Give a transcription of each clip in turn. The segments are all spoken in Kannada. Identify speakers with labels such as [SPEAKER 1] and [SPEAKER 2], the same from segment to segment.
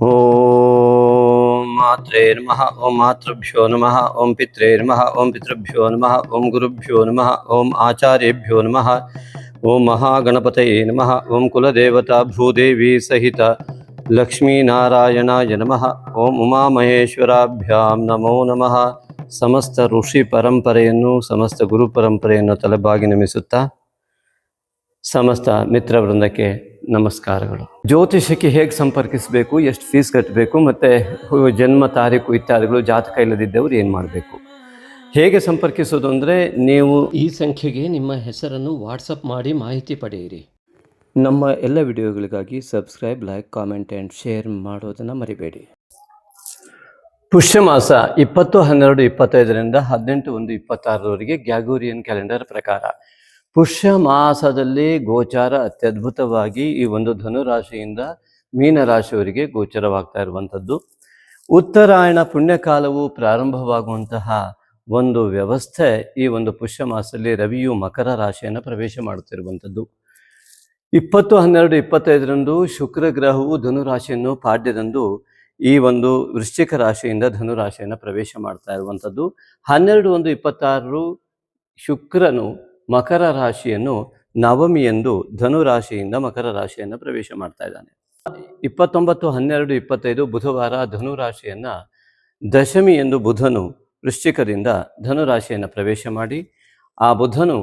[SPEAKER 1] ಓಂ ಮಾತ್ರೇ ನಮಃ. ಓಂ ಮಾತೃಭ್ಯೋ ನಮಃ. ಓಂ ಪಿತ್ರೇ ನಮಃ. ಓಂ ಪಿತೃಭ್ಯೋ ನಮಃ. ಓಂ ಗುರುಭ್ಯೋ ನಮಃ. ಓಂ ಆಚಾರ್ಯೇಭ್ಯೋ ನಮಃ. ಓಂ ಮಹಾಗಣಪತಯೇ ನಮಃ. ಓಂ ಕುಲದೇವತಾ ಭೂದೇವಿ ಸಹಿತ ಲಕ್ಷ್ಮೀನಾರಾಯಣಾಯ ನಮಃ. ಓಂ ಉಮಾಮಹೇಶ್ವರಾಭ್ಯಾಂ ನಮೋ ನಮಃ. ಸಮಸ್ತ ಋಷಿ ಪರಂಪರೆಯನ್ನು, ಸಮಸ್ತ ಗುರು ಪರಂಪರೆಯನ್ನು ತಲೆಬಾಗಿ ನಮಿಸುತ್ತಾ ಸಮಸ್ತ ಮಿತ್ರ ವೃಂದಕ್ಕೆ ನಮಸ್ಕಾರಗಳು. ಜ್ಯೋತಿಷಕ್ಕೆ ಹೇಗೆ ಸಂಪರ್ಕಿಸಬೇಕು, ಎಷ್ಟು ಫೀಸ್ ಕಟ್ಟಬೇಕು, ಮತ್ತು ಜನ್ಮ ತಾರೀಕು ಇತ್ಯಾದಿಗಳು, ಜಾತಕ ಇಲ್ಲದಿದ್ದವರು ಏನು ಮಾಡಬೇಕು, ಹೇಗೆ ಸಂಪರ್ಕಿಸೋದು ಅಂದರೆ, ನೀವು ಈ ಸಂಖ್ಯೆಗೆ ನಿಮ್ಮ ಹೆಸರನ್ನು ವಾಟ್ಸಪ್ ಮಾಡಿ ಮಾಹಿತಿ ಪಡೆಯಿರಿ. ನಮ್ಮ ಎಲ್ಲ ವಿಡಿಯೋಗಳಿಗಾಗಿ subscribe, like, comment and share ಮಾಡೋದನ್ನು ಮರಿಬೇಡಿ. ಪುಷ್ಯಮಾಸ 20/12/25 18/1/26 ಗ್ಯಾಗೋರಿಯನ್ ಕ್ಯಾಲೆಂಡರ್ ಪ್ರಕಾರ ಪುಷ್ಯ ಮಾಸದಲ್ಲಿ ಗೋಚಾರ ಅತ್ಯದ್ಭುತವಾಗಿ ಈ ಒಂದು ಧನುರಾಶಿಯಿಂದ ಮೀನರಾಶಿಯವರಿಗೆ ಗೋಚರವಾಗ್ತಾ ಇರುವಂಥದ್ದು. ಉತ್ತರಾಯಣ ಪುಣ್ಯಕಾಲವು ಪ್ರಾರಂಭವಾಗುವಂತಹ ಒಂದು ವ್ಯವಸ್ಥೆ ಈ ಒಂದು ಪುಷ್ಯ ಮಾಸದಲ್ಲಿ ರವಿಯು ಮಕರ ರಾಶಿಯನ್ನು ಪ್ರವೇಶ ಮಾಡುತ್ತಿರುವಂಥದ್ದು. 20/12/25 ಶುಕ್ರ ಗ್ರಹವು ಧನುರಾಶಿಯನ್ನು ಪಾಡ್ಯದಂದು ಈ ಒಂದು ವೃಶ್ಚಿಕ ರಾಶಿಯಿಂದ ಧನುರಾಶಿಯನ್ನು ಪ್ರವೇಶ ಮಾಡ್ತಾ ಇರುವಂಥದ್ದು. 12/1/26 ಶುಕ್ರನು ಮಕರ ರಾಶಿಯನ್ನು ನವಮಿಯಂದು ಧನುರಾಶಿಯಿಂದ ಮಕರ ರಾಶಿಯನ್ನು ಪ್ರವೇಶ ಮಾಡ್ತಾ ಇದ್ದಾನೆ. 29/12/25 ಬುಧವಾರ ಧನುರಾಶಿಯನ್ನು ದಶಮಿಯಂದು ಬುಧನು ವೃಶ್ಚಿಕದಿಂದ ಧನುರಾಶಿಯನ್ನು ಪ್ರವೇಶ ಮಾಡಿ, ಆ ಬುಧನು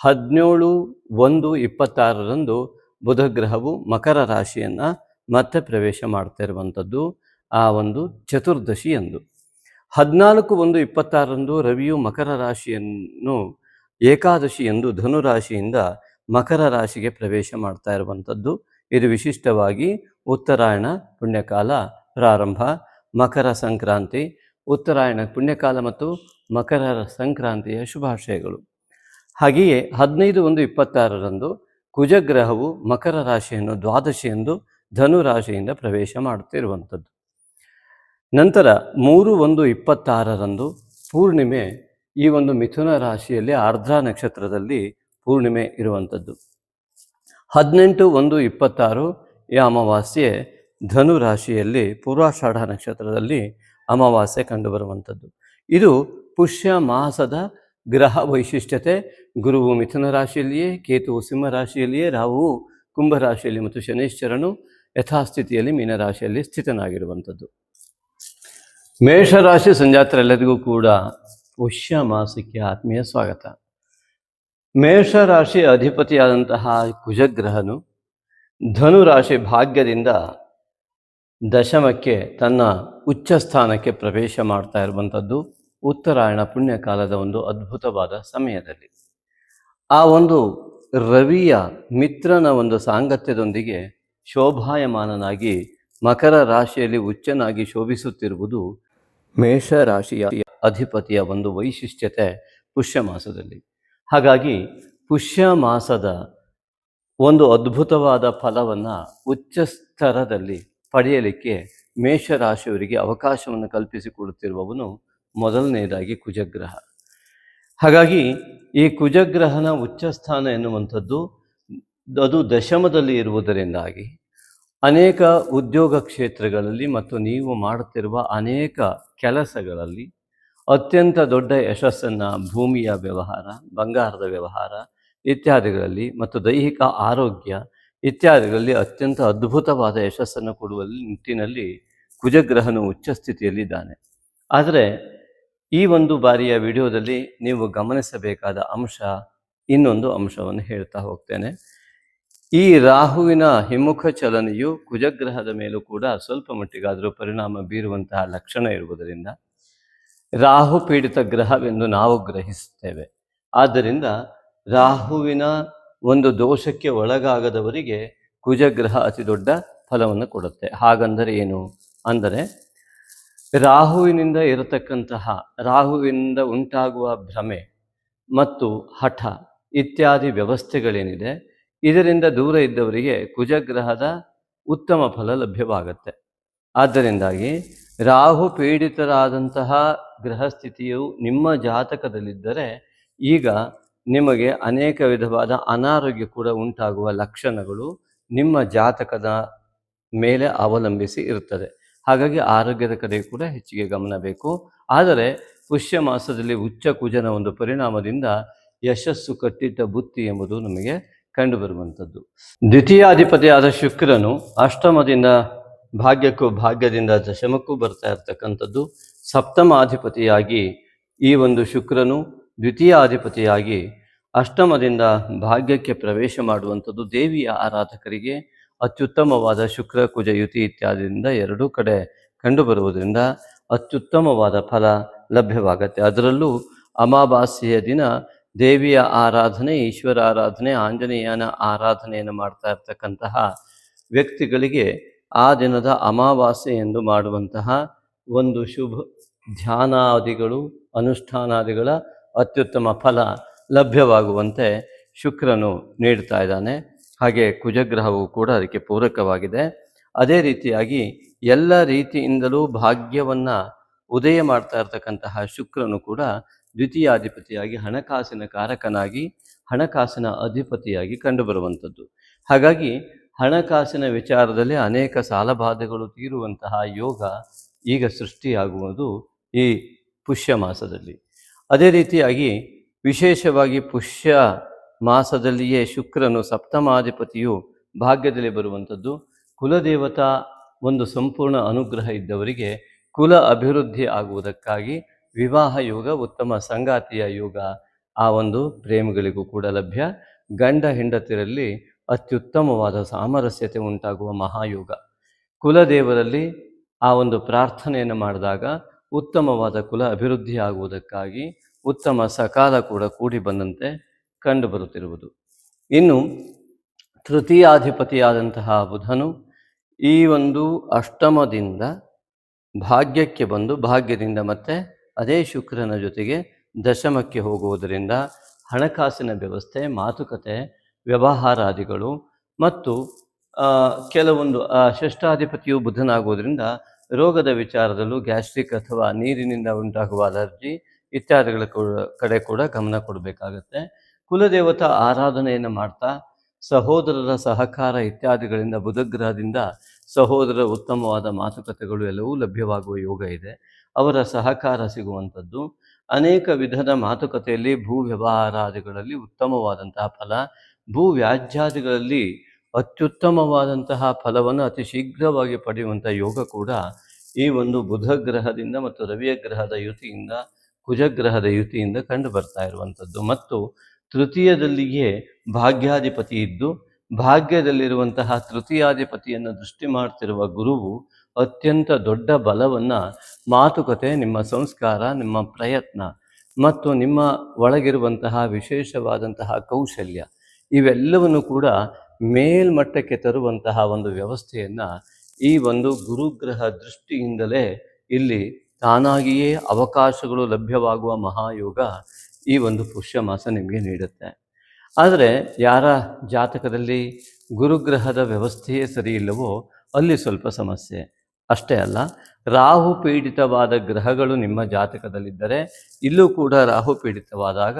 [SPEAKER 1] 17/1/26 ಬುಧಗ್ರಹವು ಮಕರ ರಾಶಿಯನ್ನು ಮತ್ತೆ ಪ್ರವೇಶ ಮಾಡ್ತಾ ಇರುವಂಥದ್ದು ಆ ಒಂದು ಚತುರ್ದಶಿಯಂದು. 14/1/26 ರವಿಯು ಮಕರ ರಾಶಿಯನ್ನು ಏಕಾದಶಿಯಂದು ಧನುರಾಶಿಯಿಂದ ಮಕರ ರಾಶಿಗೆ ಪ್ರವೇಶ ಮಾಡ್ತಾ ಇರುವಂಥದ್ದು. ಇದು ವಿಶಿಷ್ಟವಾಗಿ ಉತ್ತರಾಯಣ ಪುಣ್ಯಕಾಲ ಪ್ರಾರಂಭ, ಮಕರ ಸಂಕ್ರಾಂತಿ, ಉತ್ತರಾಯಣ ಪುಣ್ಯಕಾಲ ಮತ್ತು ಮಕರ ಸಂಕ್ರಾಂತಿಯ ಶುಭಾಶಯಗಳು. ಹಾಗೆಯೇ 15/1/26 ಕುಜಗ್ರಹವು ಮಕರ ರಾಶಿಯನ್ನು ದ್ವಾದಶಿಯಂದು ಧನುರಾಶಿಯಿಂದ ಪ್ರವೇಶ ಮಾಡುತ್ತಿರುವಂಥದ್ದು. ನಂತರ 3/1/26 ಪೂರ್ಣಿಮೆ ಈ ಒಂದು ಮಿಥುನ ರಾಶಿಯಲ್ಲಿ ಆರ್ದ್ರ ನಕ್ಷತ್ರದಲ್ಲಿ ಪೂರ್ಣಿಮೆ ಇರುವಂಥದ್ದು. 18/1/26 ಈ ಅಮಾವಾಸ್ಯೆ ಧನು ರಾಶಿಯಲ್ಲಿ ಪೂರ್ವಾಷಾಢ ನಕ್ಷತ್ರದಲ್ಲಿ ಅಮಾವಾಸ್ಯೆ ಕಂಡುಬರುವಂಥದ್ದು. ಇದು ಪುಷ್ಯ ಮಾಸದ ಗ್ರಹ ವೈಶಿಷ್ಟ್ಯತೆ. ಗುರುವು ಮಿಥುನ ರಾಶಿಯಲ್ಲಿಯೇ, ಕೇತುವು ಸಿಂಹ ರಾಶಿಯಲ್ಲಿಯೇ, ರಾಹುವು ಕುಂಭ ರಾಶಿಯಲ್ಲಿ ಮತ್ತು ಶನೈಶ್ಚರನು ಯಥಾಸ್ಥಿತಿಯಲ್ಲಿ ಮೀನರಾಶಿಯಲ್ಲಿ ಸ್ಥಿತನಾಗಿರುವಂಥದ್ದು. ಮೇಷರಾಶಿ ಸಂಜಾತರೆಲ್ಲರಿಗೂ ಕೂಡ ಪುಷ್ಯ ಮಾಸಕ್ಕೆ ಆತ್ಮೀಯ ಸ್ವಾಗತ. ಮೇಷರಾಶಿ ಅಧಿಪತಿಯಾದಂತಹ ಕುಜಗ್ರಹನು ಧನುರಾಶಿ ಭಾಗ್ಯದಿಂದ ದಶಮಕ್ಕೆ ತನ್ನ ಉಚ್ಚ ಸ್ಥಾನಕ್ಕೆ ಪ್ರವೇಶ ಮಾಡ್ತಾ ಇರುವಂಥದ್ದು ಉತ್ತರಾಯಣ ಪುಣ್ಯಕಾಲದ ಒಂದು ಅದ್ಭುತವಾದ ಸಮಯದಲ್ಲಿ. ಆ ಒಂದು ರವಿಯ ಮಿತ್ರನ ಒಂದು ಸಾಂಗತ್ಯದೊಂದಿಗೆ ಶೋಭಾಯಮಾನನಾಗಿ ಮಕರ ರಾಶಿಯಲ್ಲಿ ಉಚ್ಚನಾಗಿ ಶೋಭಿಸುತ್ತಿರುವುದು ಮೇಷರಾಶಿಯ ಅಧಿಪತಿಯ ಒಂದು ವೈಶಿಷ್ಟ್ಯತೆ ಪುಷ್ಯ ಮಾಸದಲ್ಲಿ. ಹಾಗಾಗಿ ಪುಷ್ಯ ಮಾಸದ ಒಂದು ಅದ್ಭುತವಾದ ಫಲವನ್ನು ಉಚ್ಚ ಸ್ತರದಲ್ಲಿ ಪಡೆಯಲಿಕ್ಕೆ ಮೇಷರಾಶಿಯವರಿಗೆ ಅವಕಾಶವನ್ನು ಕಲ್ಪಿಸಿಕೊಡುತ್ತಿರುವವನು ಮೊದಲನೆಯದಾಗಿ ಕುಜಗ್ರಹ. ಹಾಗಾಗಿ ಈ ಕುಜಗ್ರಹನ ಉಚ್ಚಸ್ಥಾನ ಎನ್ನುವಂಥದ್ದು ಅದು ದಶಮದಲ್ಲಿ ಇರುವುದರಿಂದಾಗಿ ಅನೇಕ ಉದ್ಯೋಗ ಕ್ಷೇತ್ರಗಳಲ್ಲಿ ಮತ್ತು ನೀವು ಮಾಡುತ್ತಿರುವ ಅನೇಕ ಕೆಲಸಗಳಲ್ಲಿ ಅತ್ಯಂತ ದೊಡ್ಡ ಯಶಸ್ಸನ್ನು, ಭೂಮಿಯ ವ್ಯವಹಾರ, ಬಂಗಾರದ ವ್ಯವಹಾರ ಇತ್ಯಾದಿಗಳಲ್ಲಿ ಮತ್ತು ದೈಹಿಕ ಆರೋಗ್ಯ ಇತ್ಯಾದಿಗಳಲ್ಲಿ ಅತ್ಯಂತ ಅದ್ಭುತವಾದ ಯಶಸ್ಸನ್ನು ಕೊಡುವ ನಿಟ್ಟಿನಲ್ಲಿ ಕುಜಗ್ರಹನು ಉಚ್ಚ ಸ್ಥಿತಿಯಲ್ಲಿದ್ದಾನೆ. ಆದರೆ ಈ ಒಂದು ಬಾರಿಯ ವಿಡಿಯೋದಲ್ಲಿ ನೀವು ಗಮನಿಸಬೇಕಾದ ಅಂಶ, ಇನ್ನೊಂದು ಅಂಶವನ್ನು ಹೇಳ್ತಾ ಹೋಗ್ತೇನೆ. ಈ ರಾಹುವಿನ ಹಿಮ್ಮುಖ ಚಲನೆಯು ಕುಜಗ್ರಹದ ಮೇಲೂ ಕೂಡ ಸ್ವಲ್ಪ ಮಟ್ಟಿಗಾದರೂ ಪರಿಣಾಮ ಬೀರುವಂತಹ ಲಕ್ಷಣ ಇರುವುದರಿಂದ ರಾಹು ಪೀಡಿತ ಗ್ರಹವೆಂದು ನಾವು ಗ್ರಹಿಸುತ್ತೇವೆ. ಆದ್ದರಿಂದ ರಾಹುವಿನ ಒಂದು ದೋಷಕ್ಕೆ ಒಳಗಾಗದವರಿಗೆ ಕುಜಗ್ರಹ ಅತಿ ದೊಡ್ಡ ಫಲವನ್ನು ಕೊಡುತ್ತೆ. ಹಾಗಂದರೆ ಏನು ಅಂದರೆ, ರಾಹುವಿನಿಂದ ಇರತಕ್ಕಂತಹ, ರಾಹುವಿನಿಂದ ಉಂಟಾಗುವ ಭ್ರಮೆ ಮತ್ತು ಹಠ ಇತ್ಯಾದಿ ವ್ಯವಸ್ಥೆಗಳೇನಿದೆ, ಇದರಿಂದ ದೂರ ಇದ್ದವರಿಗೆ ಕುಜಗ್ರಹದ ಉತ್ತಮ ಫಲ ಲಭ್ಯವಾಗುತ್ತೆ. ಆದ್ದರಿಂದಾಗಿ ರಾಹು ಪೀಡಿತರಾದಂತಹ ಗ್ರಹಸ್ಥಿತಿಯು ನಿಮ್ಮ ಜಾತಕದಲ್ಲಿದ್ದರೆ ಈಗ ನಿಮಗೆ ಅನೇಕ ವಿಧವಾದ ಅನಾರೋಗ್ಯ ಕೂಡ ಉಂಟಾಗುವ ಲಕ್ಷಣಗಳು ನಿಮ್ಮ ಜಾತಕದ ಮೇಲೆ ಅವಲಂಬಿಸಿ ಇರುತ್ತದೆ. ಹಾಗಾಗಿ ಆರೋಗ್ಯದ ಕಡೆ ಕೂಡ ಹೆಚ್ಚಿಗೆ ಗಮನ ಬೇಕು. ಆದರೆ ಪುಷ್ಯ ಮಾಸದಲ್ಲಿ ಉಚ್ಚ ಕುಜನ ಒಂದು ಪರಿಣಾಮದಿಂದ ಯಶಸ್ಸು ಕಟ್ಟಿಟ್ಟ ಬುತ್ತಿ ಎಂಬುದು ನಮಗೆ ಕಂಡುಬರುವಂಥದ್ದು. ದ್ವಿತೀಯಾಧಿಪತಿಯಾದ ಶುಕ್ರನು ಅಷ್ಟಮದಿಂದ ಭಾಗ್ಯಕ್ಕೂ ಭಾಗ್ಯದಿಂದ ದಶಮಕ್ಕೂ ಬರ್ತಾ ಇರ್ತಕ್ಕಂಥದ್ದು. ಸಪ್ತಮಾಧಿಪತಿಯಾಗಿ ಈ ಒಂದು ಶುಕ್ರನು ದ್ವಿತೀಯಾಧಿಪತಿಯಾಗಿ ಅಷ್ಟಮದಿಂದ ಭಾಗ್ಯಕ್ಕೆ ಪ್ರವೇಶ ಮಾಡುವಂಥದ್ದು ದೇವಿಯ ಆರಾಧಕರಿಗೆ ಅತ್ಯುತ್ತಮವಾದ ಶುಕ್ರ ಕುಜ ಯುತಿ ಇತ್ಯಾದಿಯಿಂದ ಎರಡೂ ಕಡೆ ಕಂಡುಬರುವುದರಿಂದ ಅತ್ಯುತ್ತಮವಾದ ಫಲ ಲಭ್ಯವಾಗತ್ತೆ. ಅದರಲ್ಲೂ ಅಮಾವಾಸ್ಯೆಯ ದಿನ ದೇವಿಯ ಆರಾಧನೆ, ಈಶ್ವರ ಆರಾಧನೆ, ಆಂಜನೇಯನ ಆರಾಧನೆಯನ್ನು ಮಾಡ್ತಾ ಇರ್ತಕ್ಕಂತಹ ವ್ಯಕ್ತಿಗಳಿಗೆ ಆ ದಿನದ ಅಮಾವಾಸ್ಯೆ ಎಂದು ಮಾಡುವಂತಹ ಒಂದು ಶುಭ ಧ್ಯಾನಾದಿಗಳು, ಅನುಷ್ಠಾನಾದಿಗಳ ಅತ್ಯುತ್ತಮ ಫಲ ಲಭ್ಯವಾಗುವಂತೆ ಶುಕ್ರನು ನೀಡ್ತಾ ಇದ್ದಾನೆ. ಹಾಗೆ ಕುಜಗ್ರಹವು ಕೂಡ ಅದಕ್ಕೆ ಪೂರಕವಾಗಿದೆ. ಅದೇ ರೀತಿಯಾಗಿ ಎಲ್ಲ ರೀತಿಯಿಂದಲೂ ಭಾಗ್ಯವನ್ನು ಉದಯ ಮಾಡ್ತಾ ಇರ್ತಕ್ಕಂತಹ ಶುಕ್ರನು ಕೂಡ ದ್ವಿತೀಯಾಧಿಪತಿಯಾಗಿ ಹಣಕಾಸಿನ ಕಾರಕನಾಗಿ ಹಣಕಾಸಿನ ಅಧಿಪತಿಯಾಗಿ ಕಂಡುಬರುವಂಥದ್ದು. ಹಾಗಾಗಿ ಹಣಕಾಸಿನ ವಿಚಾರದಲ್ಲಿ ಅನೇಕ ಸಾಲಬಾಧೆಗಳು ತೀರುವಂತಹ ಯೋಗ ಈಗ ಸೃಷ್ಟಿಯಾಗುವುದು ಈ ಪುಷ್ಯ ಮಾಸದಲ್ಲಿ. ಅದೇ ರೀತಿಯಾಗಿ ವಿಶೇಷವಾಗಿ ಪುಷ್ಯ ಮಾಸದಲ್ಲಿಯೇ ಶುಕ್ರನು ಸಪ್ತಮಾಧಿಪತಿಯು ಭಾಗ್ಯದಲ್ಲಿ ಬರುವಂಥದ್ದು. ಕುಲದೇವತಾ ಒಂದು ಸಂಪೂರ್ಣ ಅನುಗ್ರಹ ಇದ್ದವರಿಗೆ ಕುಲ ಅಭಿವೃದ್ಧಿ ಆಗುವುದಕ್ಕಾಗಿ ವಿವಾಹ ಯೋಗ, ಉತ್ತಮ ಸಂಗಾತಿಯ ಯೋಗ ಆ ಒಂದು ಪ್ರೇಮಿಗಳಿಗೂ ಕೂಡ ಲಭ್ಯ. ಗಂಡ ಹೆಂಡತಿರಲ್ಲಿ ಅತ್ಯುತ್ತಮವಾದ ಸಾಮರಸ್ಯತೆ ಉಂಟಾಗುವ ಮಹಾಯೋಗ. ಕುಲದೇವರಲ್ಲಿ ಆ ಒಂದು ಪ್ರಾರ್ಥನೆಯನ್ನು ಮಾಡಿದಾಗ ಉತ್ತಮವಾದ ಕುಲ ಅಭಿವೃದ್ಧಿ ಆಗುವುದಕ್ಕಾಗಿ ಉತ್ತಮ ಸಕಾಲ ಕೂಡ ಕೂಡಿ ಬಂದಂತೆ ಕಂಡುಬರುತ್ತಿರುವುದು. ಇನ್ನು ತೃತೀಯಾಧಿಪತಿಯಾದಂತಹ ಬುಧನು ಈ ಒಂದು ಅಷ್ಟಮದಿಂದ ಭಾಗ್ಯಕ್ಕೆ ಬಂದು ಭಾಗ್ಯದಿಂದ ಮತ್ತೆ ಅದೇ ಶುಕ್ರನ ಜೊತೆಗೆ ದಶಮಕ್ಕೆ ಹೋಗುವುದರಿಂದ ಹಣಕಾಸಿನ ವ್ಯವಸ್ಥೆ, ಮಾತುಕತೆ, ವ್ಯವಹಾರಾದಿಗಳು ಮತ್ತು ಕೆಲವೊಂದು ಷಷ್ಠಾಧಿಪತಿಯು ಬುಧನಾಗುವುದರಿಂದ ರೋಗದ ವಿಚಾರದಲ್ಲೂ ಗ್ಯಾಸ್ಟ್ರಿಕ್ ಅಥವಾ ನೀರಿನಿಂದ ಉಂಟಾಗುವ ಅಲರ್ಜಿ ಇತ್ಯಾದಿಗಳ ಕಡೆ ಕೂಡ ಗಮನ ಕೊಡಬೇಕಾಗತ್ತೆ. ಕುಲದೇವತಾ ಆರಾಧನೆಯನ್ನು ಮಾಡ್ತಾ ಸಹೋದರರ ಸಹಕಾರ ಇತ್ಯಾದಿಗಳಿಂದ ಬುಧಗ್ರಹದಿಂದ ಸಹೋದರರ ಉತ್ತಮವಾದ ಮಾತುಕತೆಗಳು ಎಲ್ಲವೂ ಲಭ್ಯವಾಗುವ ಯೋಗ ಇದೆ. ಅವರ ಸಹಕಾರ ಸಿಗುವಂಥದ್ದು. ಅನೇಕ ವಿಧದ ಮಾತುಕತೆಯಲ್ಲಿ ಭೂ ವ್ಯವಹಾರಾದಿಗಳಲ್ಲಿ ಉತ್ತಮವಾದಂತಹ ಫಲ, ಭೂ ವ್ಯಾಜ್ಯಾದಿಗಳಲ್ಲಿ ಅತ್ಯುತ್ತಮವಾದಂತಹ ಫಲವನ್ನು ಅತಿ ಶೀಘ್ರವಾಗಿ ಪಡೆಯುವಂಥ ಯೋಗ ಕೂಡ ಈ ಒಂದು ಬುಧಗ್ರಹದಿಂದ ಮತ್ತು ರವಿಯ ಗ್ರಹದ ಯುತಿಯಿಂದ, ಕುಜಗ್ರಹದ ಯುತಿಯಿಂದ ಕಂಡು ಬರ್ತಾ ಇರುವಂಥದ್ದು. ಮತ್ತು ತೃತೀಯದಲ್ಲಿಯೇ ಭಾಗ್ಯಾಧಿಪತಿ ಇದ್ದು ಭಾಗ್ಯದಲ್ಲಿರುವಂತಹ ತೃತೀಯಾಧಿಪತಿಯನ್ನು ದೃಷ್ಟಿ ಮಾಡ್ತಿರುವ ಗುರುವು ಅತ್ಯಂತ ದೊಡ್ಡ ಬಲವನ್ನು ಮಾತುಕತೆ, ನಿಮ್ಮ ಸಂಸ್ಕಾರ, ನಿಮ್ಮ ಪ್ರಯತ್ನ ಮತ್ತು ನಿಮ್ಮ ಒಳಗಿರುವಂತಹ ವಿಶೇಷವಾದಂತಹ ಕೌಶಲ್ಯ ಇವೆಲ್ಲವನ್ನು ಕೂಡ ಮೇಲ್ಮಟ್ಟಕ್ಕೆ ತರುವಂತಹ ಒಂದು ವ್ಯವಸ್ಥೆಯನ್ನು ಈ ಒಂದು ಗುರುಗ್ರಹ ದೃಷ್ಟಿಯಿಂದಲೇ ಇಲ್ಲಿ ತಾನಾಗಿಯೇ ಅವಕಾಶಗಳು ಲಭ್ಯವಾಗುವ ಮಹಾಯೋಗ ಈ ಒಂದು ಪುಷ್ಯ ಮಾಸ ನಿಮಗೆ ನೀಡುತ್ತೆ. ಆದರೆ ಯಾರ ಜಾತಕದಲ್ಲಿ ಗುರುಗ್ರಹದ ವ್ಯವಸ್ಥೆಯೇ ಸರಿ ಇಲ್ಲವೋ ಅಲ್ಲಿ ಸ್ವಲ್ಪ ಸಮಸ್ಯೆ. ಅಷ್ಟೇ ಅಲ್ಲ, ರಾಹು ಪೀಡಿತವಾದ ಗ್ರಹಗಳು ನಿಮ್ಮ ಜಾತಕದಲ್ಲಿದ್ದರೆ ಇಲ್ಲೂ ಕೂಡ ರಾಹು ಪೀಡಿತವಾದಾಗ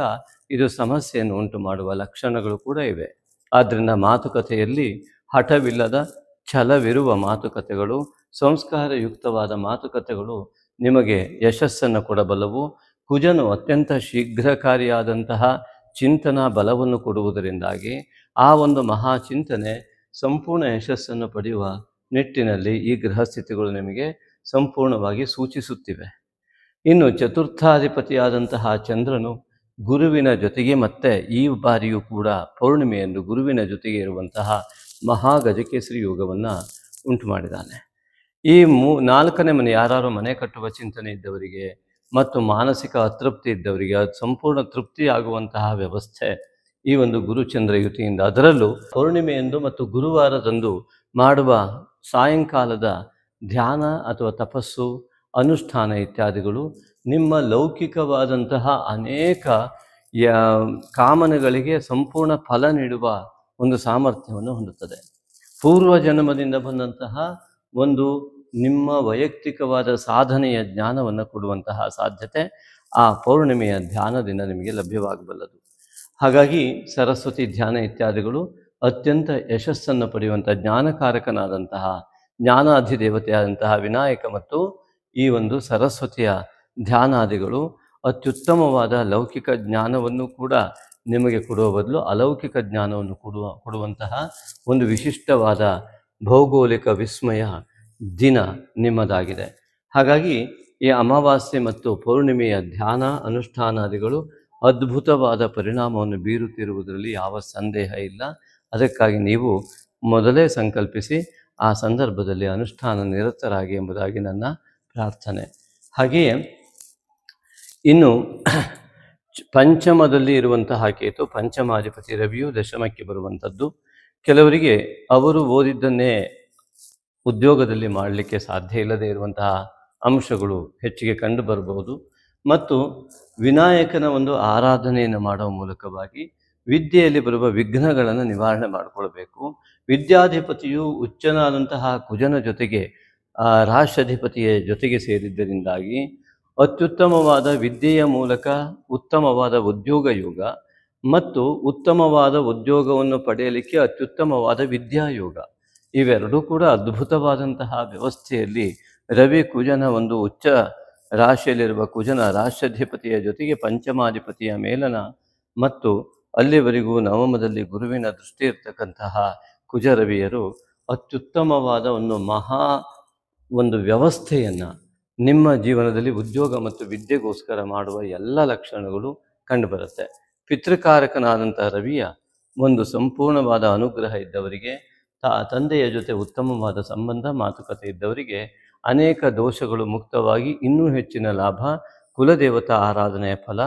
[SPEAKER 1] ಇದು ಸಮಸ್ಯೆಯನ್ನು ಉಂಟು ಮಾಡುವ ಲಕ್ಷಣಗಳು ಕೂಡ ಇವೆ. ಆದ್ದರಿಂದ ಮಾತುಕತೆಯಲ್ಲಿ ಹಠವಿಲ್ಲದ ಛಲವಿರುವ ಮಾತುಕತೆಗಳು, ಸಂಸ್ಕಾರಯುಕ್ತವಾದ ಮಾತುಕತೆಗಳು ನಿಮಗೆ ಯಶಸ್ಸನ್ನು ಕೊಡಬಲ್ಲವು. ಕುಜನು ಅತ್ಯಂತ ಶೀಘ್ರಕಾರಿಯಾದಂತಹ ಚಿಂತನಾ ಬಲವನ್ನು ಕೊಡುವುದರಿಂದಾಗಿ ಆ ಒಂದು ಮಹಾಚಿಂತನೆ ಸಂಪೂರ್ಣ ಯಶಸ್ಸನ್ನು ಪಡೆಯುವ ನಿಟ್ಟಿನಲ್ಲಿ ಈ ಗೃಹಸ್ಥಿತಿಗಳು ನಿಮಗೆ ಸಂಪೂರ್ಣವಾಗಿ ಸೂಚಿಸುತ್ತಿವೆ. ಇನ್ನು ಚತುರ್ಥಾಧಿಪತಿಯಾದಂತಹ ಚಂದ್ರನು ಗುರುವಿನ ಜೊತೆಗೆ ಮತ್ತೆ ಈ ಬಾರಿಯೂ ಕೂಡ ಪೌರ್ಣಿಮೆಯಂದು ಗುರುವಿನ ಜೊತೆಗೆ ಇರುವಂತಹ ಮಹಾಗಜಕೇಸರಿ ಯೋಗವನ್ನು ಉಂಟು ಮಾಡಿದ್ದಾನೆ. ಈ ನಾಲ್ಕನೇ ಮನೆ, ಯಾರು ಮನೆ ಕಟ್ಟುವ ಚಿಂತನೆ ಇದ್ದವರಿಗೆ ಮತ್ತು ಮಾನಸಿಕ ಅತೃಪ್ತಿ ಇದ್ದವರಿಗೆ ಅದು ಸಂಪೂರ್ಣ ತೃಪ್ತಿಯಾಗುವಂತಹ ವ್ಯವಸ್ಥೆ ಈ ಒಂದು ಗುರುಚಂದ್ರ ಯುತಿಯಿಂದ. ಅದರಲ್ಲೂ ಪೌರ್ಣಿಮೆಯಂದು ಮತ್ತು ಗುರುವಾರದಂದು ಮಾಡುವ ಸಾಯಂಕಾಲದ ಧ್ಯಾನ ಅಥವಾ ತಪಸ್ಸು, ಅನುಷ್ಠಾನ ಇತ್ಯಾದಿಗಳು ನಿಮ್ಮ ಲೌಕಿಕವಾದಂತಹ ಅನೇಕ ಕಾಮನೆಗಳಿಗೆ ಸಂಪೂರ್ಣ ಫಲ ನೀಡುವ ಒಂದು ಸಾಮರ್ಥ್ಯವನ್ನು ಹೊಂದುತ್ತದೆ. ಪೂರ್ವ ಜನ್ಮದಿಂದ ಬಂದಂತಹ ಒಂದು ನಿಮ್ಮ ವೈಯಕ್ತಿಕವಾದ ಸಾಧನೆಯ ಜ್ಞಾನವನ್ನು ಕೊಡುವಂತಹ ಸಾಧ್ಯತೆ ಆ ಪೌರ್ಣಿಮೆಯ ಧ್ಯಾನದಿಂದ ನಿಮಗೆ ಲಭ್ಯವಾಗಬಲ್ಲದು. ಹಾಗಾಗಿ ಸರಸ್ವತಿ ಧ್ಯಾನ ಇತ್ಯಾದಿಗಳು ಅತ್ಯಂತ ಯಶಸ್ಸನ್ನು ಪಡೆಯುವಂಥ ಜ್ಞಾನಕಾರಕನಾದಂತಹ ಜ್ಞಾನಾಧಿದೇವತೆಯಾದಂತಹ ವಿನಾಯಕ ಮತ್ತು ಈ ಒಂದು ಸರಸ್ವತಿಯ ಧ್ಯಾನಾದಿಗಳು ಅತ್ಯುತ್ತಮವಾದ ಲೌಕಿಕ ಜ್ಞಾನವನ್ನು ಕೂಡ ನಿಮಗೆ ಕೊಡುವ ಬದಲು ಅಲೌಕಿಕ ಜ್ಞಾನವನ್ನು ಕೊಡುವಂತಹ ಒಂದು ವಿಶಿಷ್ಟವಾದ ಭೌಗೋಳಿಕ ವಿಸ್ಮಯ ದಿನ ನಿಮ್ಮದಾಗಿದೆ. ಹಾಗಾಗಿ ಈ ಅಮಾವಾಸ್ಯೆ ಮತ್ತು ಪೌರ್ಣಿಮೆಯ ಧ್ಯಾನ ಅನುಷ್ಠಾನಾದಿಗಳು ಅದ್ಭುತವಾದ ಪರಿಣಾಮವನ್ನು ಬೀರುತ್ತಿರುವುದರಲ್ಲಿ ಯಾವ ಸಂದೇಹ ಇಲ್ಲ. ಅದಕ್ಕಾಗಿ ನೀವು ಮೊದಲೇ ಸಂಕಲ್ಪಿಸಿ ಆ ಸಂದರ್ಭದಲ್ಲಿ ಅನುಷ್ಠಾನ ನಿರತರಾಗಿ ಎಂಬುದಾಗಿ ನನ್ನ ಪ್ರಾರ್ಥನೆ. ಹಾಗೆಯೇ ಇನ್ನು ಪಂಚಮದಲ್ಲಿ ಇರುವಂತಹ ಕೇತು, ಪಂಚಮಾಧಿಪತಿ ರವಿಯು ದಶಮಕ್ಕೆ ಬರುವಂಥದ್ದು. ಕೆಲವರಿಗೆ ಅವರು ಓದಿದ್ದನ್ನೇ ಉದ್ಯೋಗದಲ್ಲಿ ಮಾಡಲಿಕ್ಕೆ ಸಾಧ್ಯ ಇಲ್ಲದೆ ಇರುವಂತಹ ಅಂಶಗಳು ಹೆಚ್ಚಿಗೆ ಕಂಡು ಬರಬಹುದು. ಮತ್ತು ವಿನಾಯಕನ ಒಂದು ಆರಾಧನೆಯನ್ನು ಮಾಡುವ ಮೂಲಕವಾಗಿ ವಿದ್ಯೆಯಲ್ಲಿ ಬರುವ ವಿಘ್ನಗಳನ್ನು ನಿವಾರಣೆ ಮಾಡಿಕೊಳ್ಬೇಕು. ವಿದ್ಯಾಧಿಪತಿಯು ಉಚ್ಚನಾದಂತಹ ಕುಜನ ಜೊತೆಗೆ ರಾಷ್ಟ್ರಾಧಿಪತಿಯ ಜೊತೆಗೆ ಸೇರಿದ್ದರಿಂದಾಗಿ ಅತ್ಯುತ್ತಮವಾದ ವಿದ್ಯೆಯ ಮೂಲಕ ಉತ್ತಮವಾದ ಉದ್ಯೋಗ ಯೋಗ ಮತ್ತು ಉತ್ತಮವಾದ ಉದ್ಯೋಗವನ್ನು ಪಡೆಯಲಿಕ್ಕೆ ಅತ್ಯುತ್ತಮವಾದ ವಿದ್ಯಾಯೋಗ, ಇವೆರಡೂ ಕೂಡ ಅದ್ಭುತವಾದಂತಹ ವ್ಯವಸ್ಥೆಯಲ್ಲಿ ರವಿ ಕುಜನ ಒಂದು ಉಚ್ಚ ರಾಶಿಯಲ್ಲಿರುವ ಕುಜನ ರಾಷ್ಟ್ರಾಧಿಪತಿಯ ಜೊತೆಗೆ ಪಂಚಮಾಧಿಪತಿಯ ಮೇಲನ ಮತ್ತು ಅಲ್ಲಿವರೆಗೂ ನವಮದಲ್ಲಿ ಗುರುವಿನ ದೃಷ್ಟಿ ಇರ್ತಕ್ಕಂತಹ ಕುಜರವಿಯರು ಅತ್ಯುತ್ತಮವಾದ ಒಂದು ವ್ಯವಸ್ಥೆಯನ್ನು ನಿಮ್ಮ ಜೀವನದಲ್ಲಿ ಉದ್ಯೋಗ ಮತ್ತು ವಿದ್ಯೆಗೋಸ್ಕರ ಮಾಡುವ ಎಲ್ಲ ಲಕ್ಷಣಗಳು ಕಂಡುಬರುತ್ತೆ. ಪಿತೃಕಾರಕನಾದಂತಹ ರವಿಯ ಒಂದು ಸಂಪೂರ್ಣವಾದ ಅನುಗ್ರಹ ಇದ್ದವರಿಗೆ, ತಂದೆಯ ಜೊತೆ ಉತ್ತಮವಾದ ಸಂಬಂಧ ಮಾತುಕತೆ ಇದ್ದವರಿಗೆ ಅನೇಕ ದೋಷಗಳು ಮುಕ್ತವಾಗಿ ಇನ್ನೂ ಹೆಚ್ಚಿನ ಲಾಭ, ಕುಲದೇವತಾ ಆರಾಧನೆಯ ಫಲ,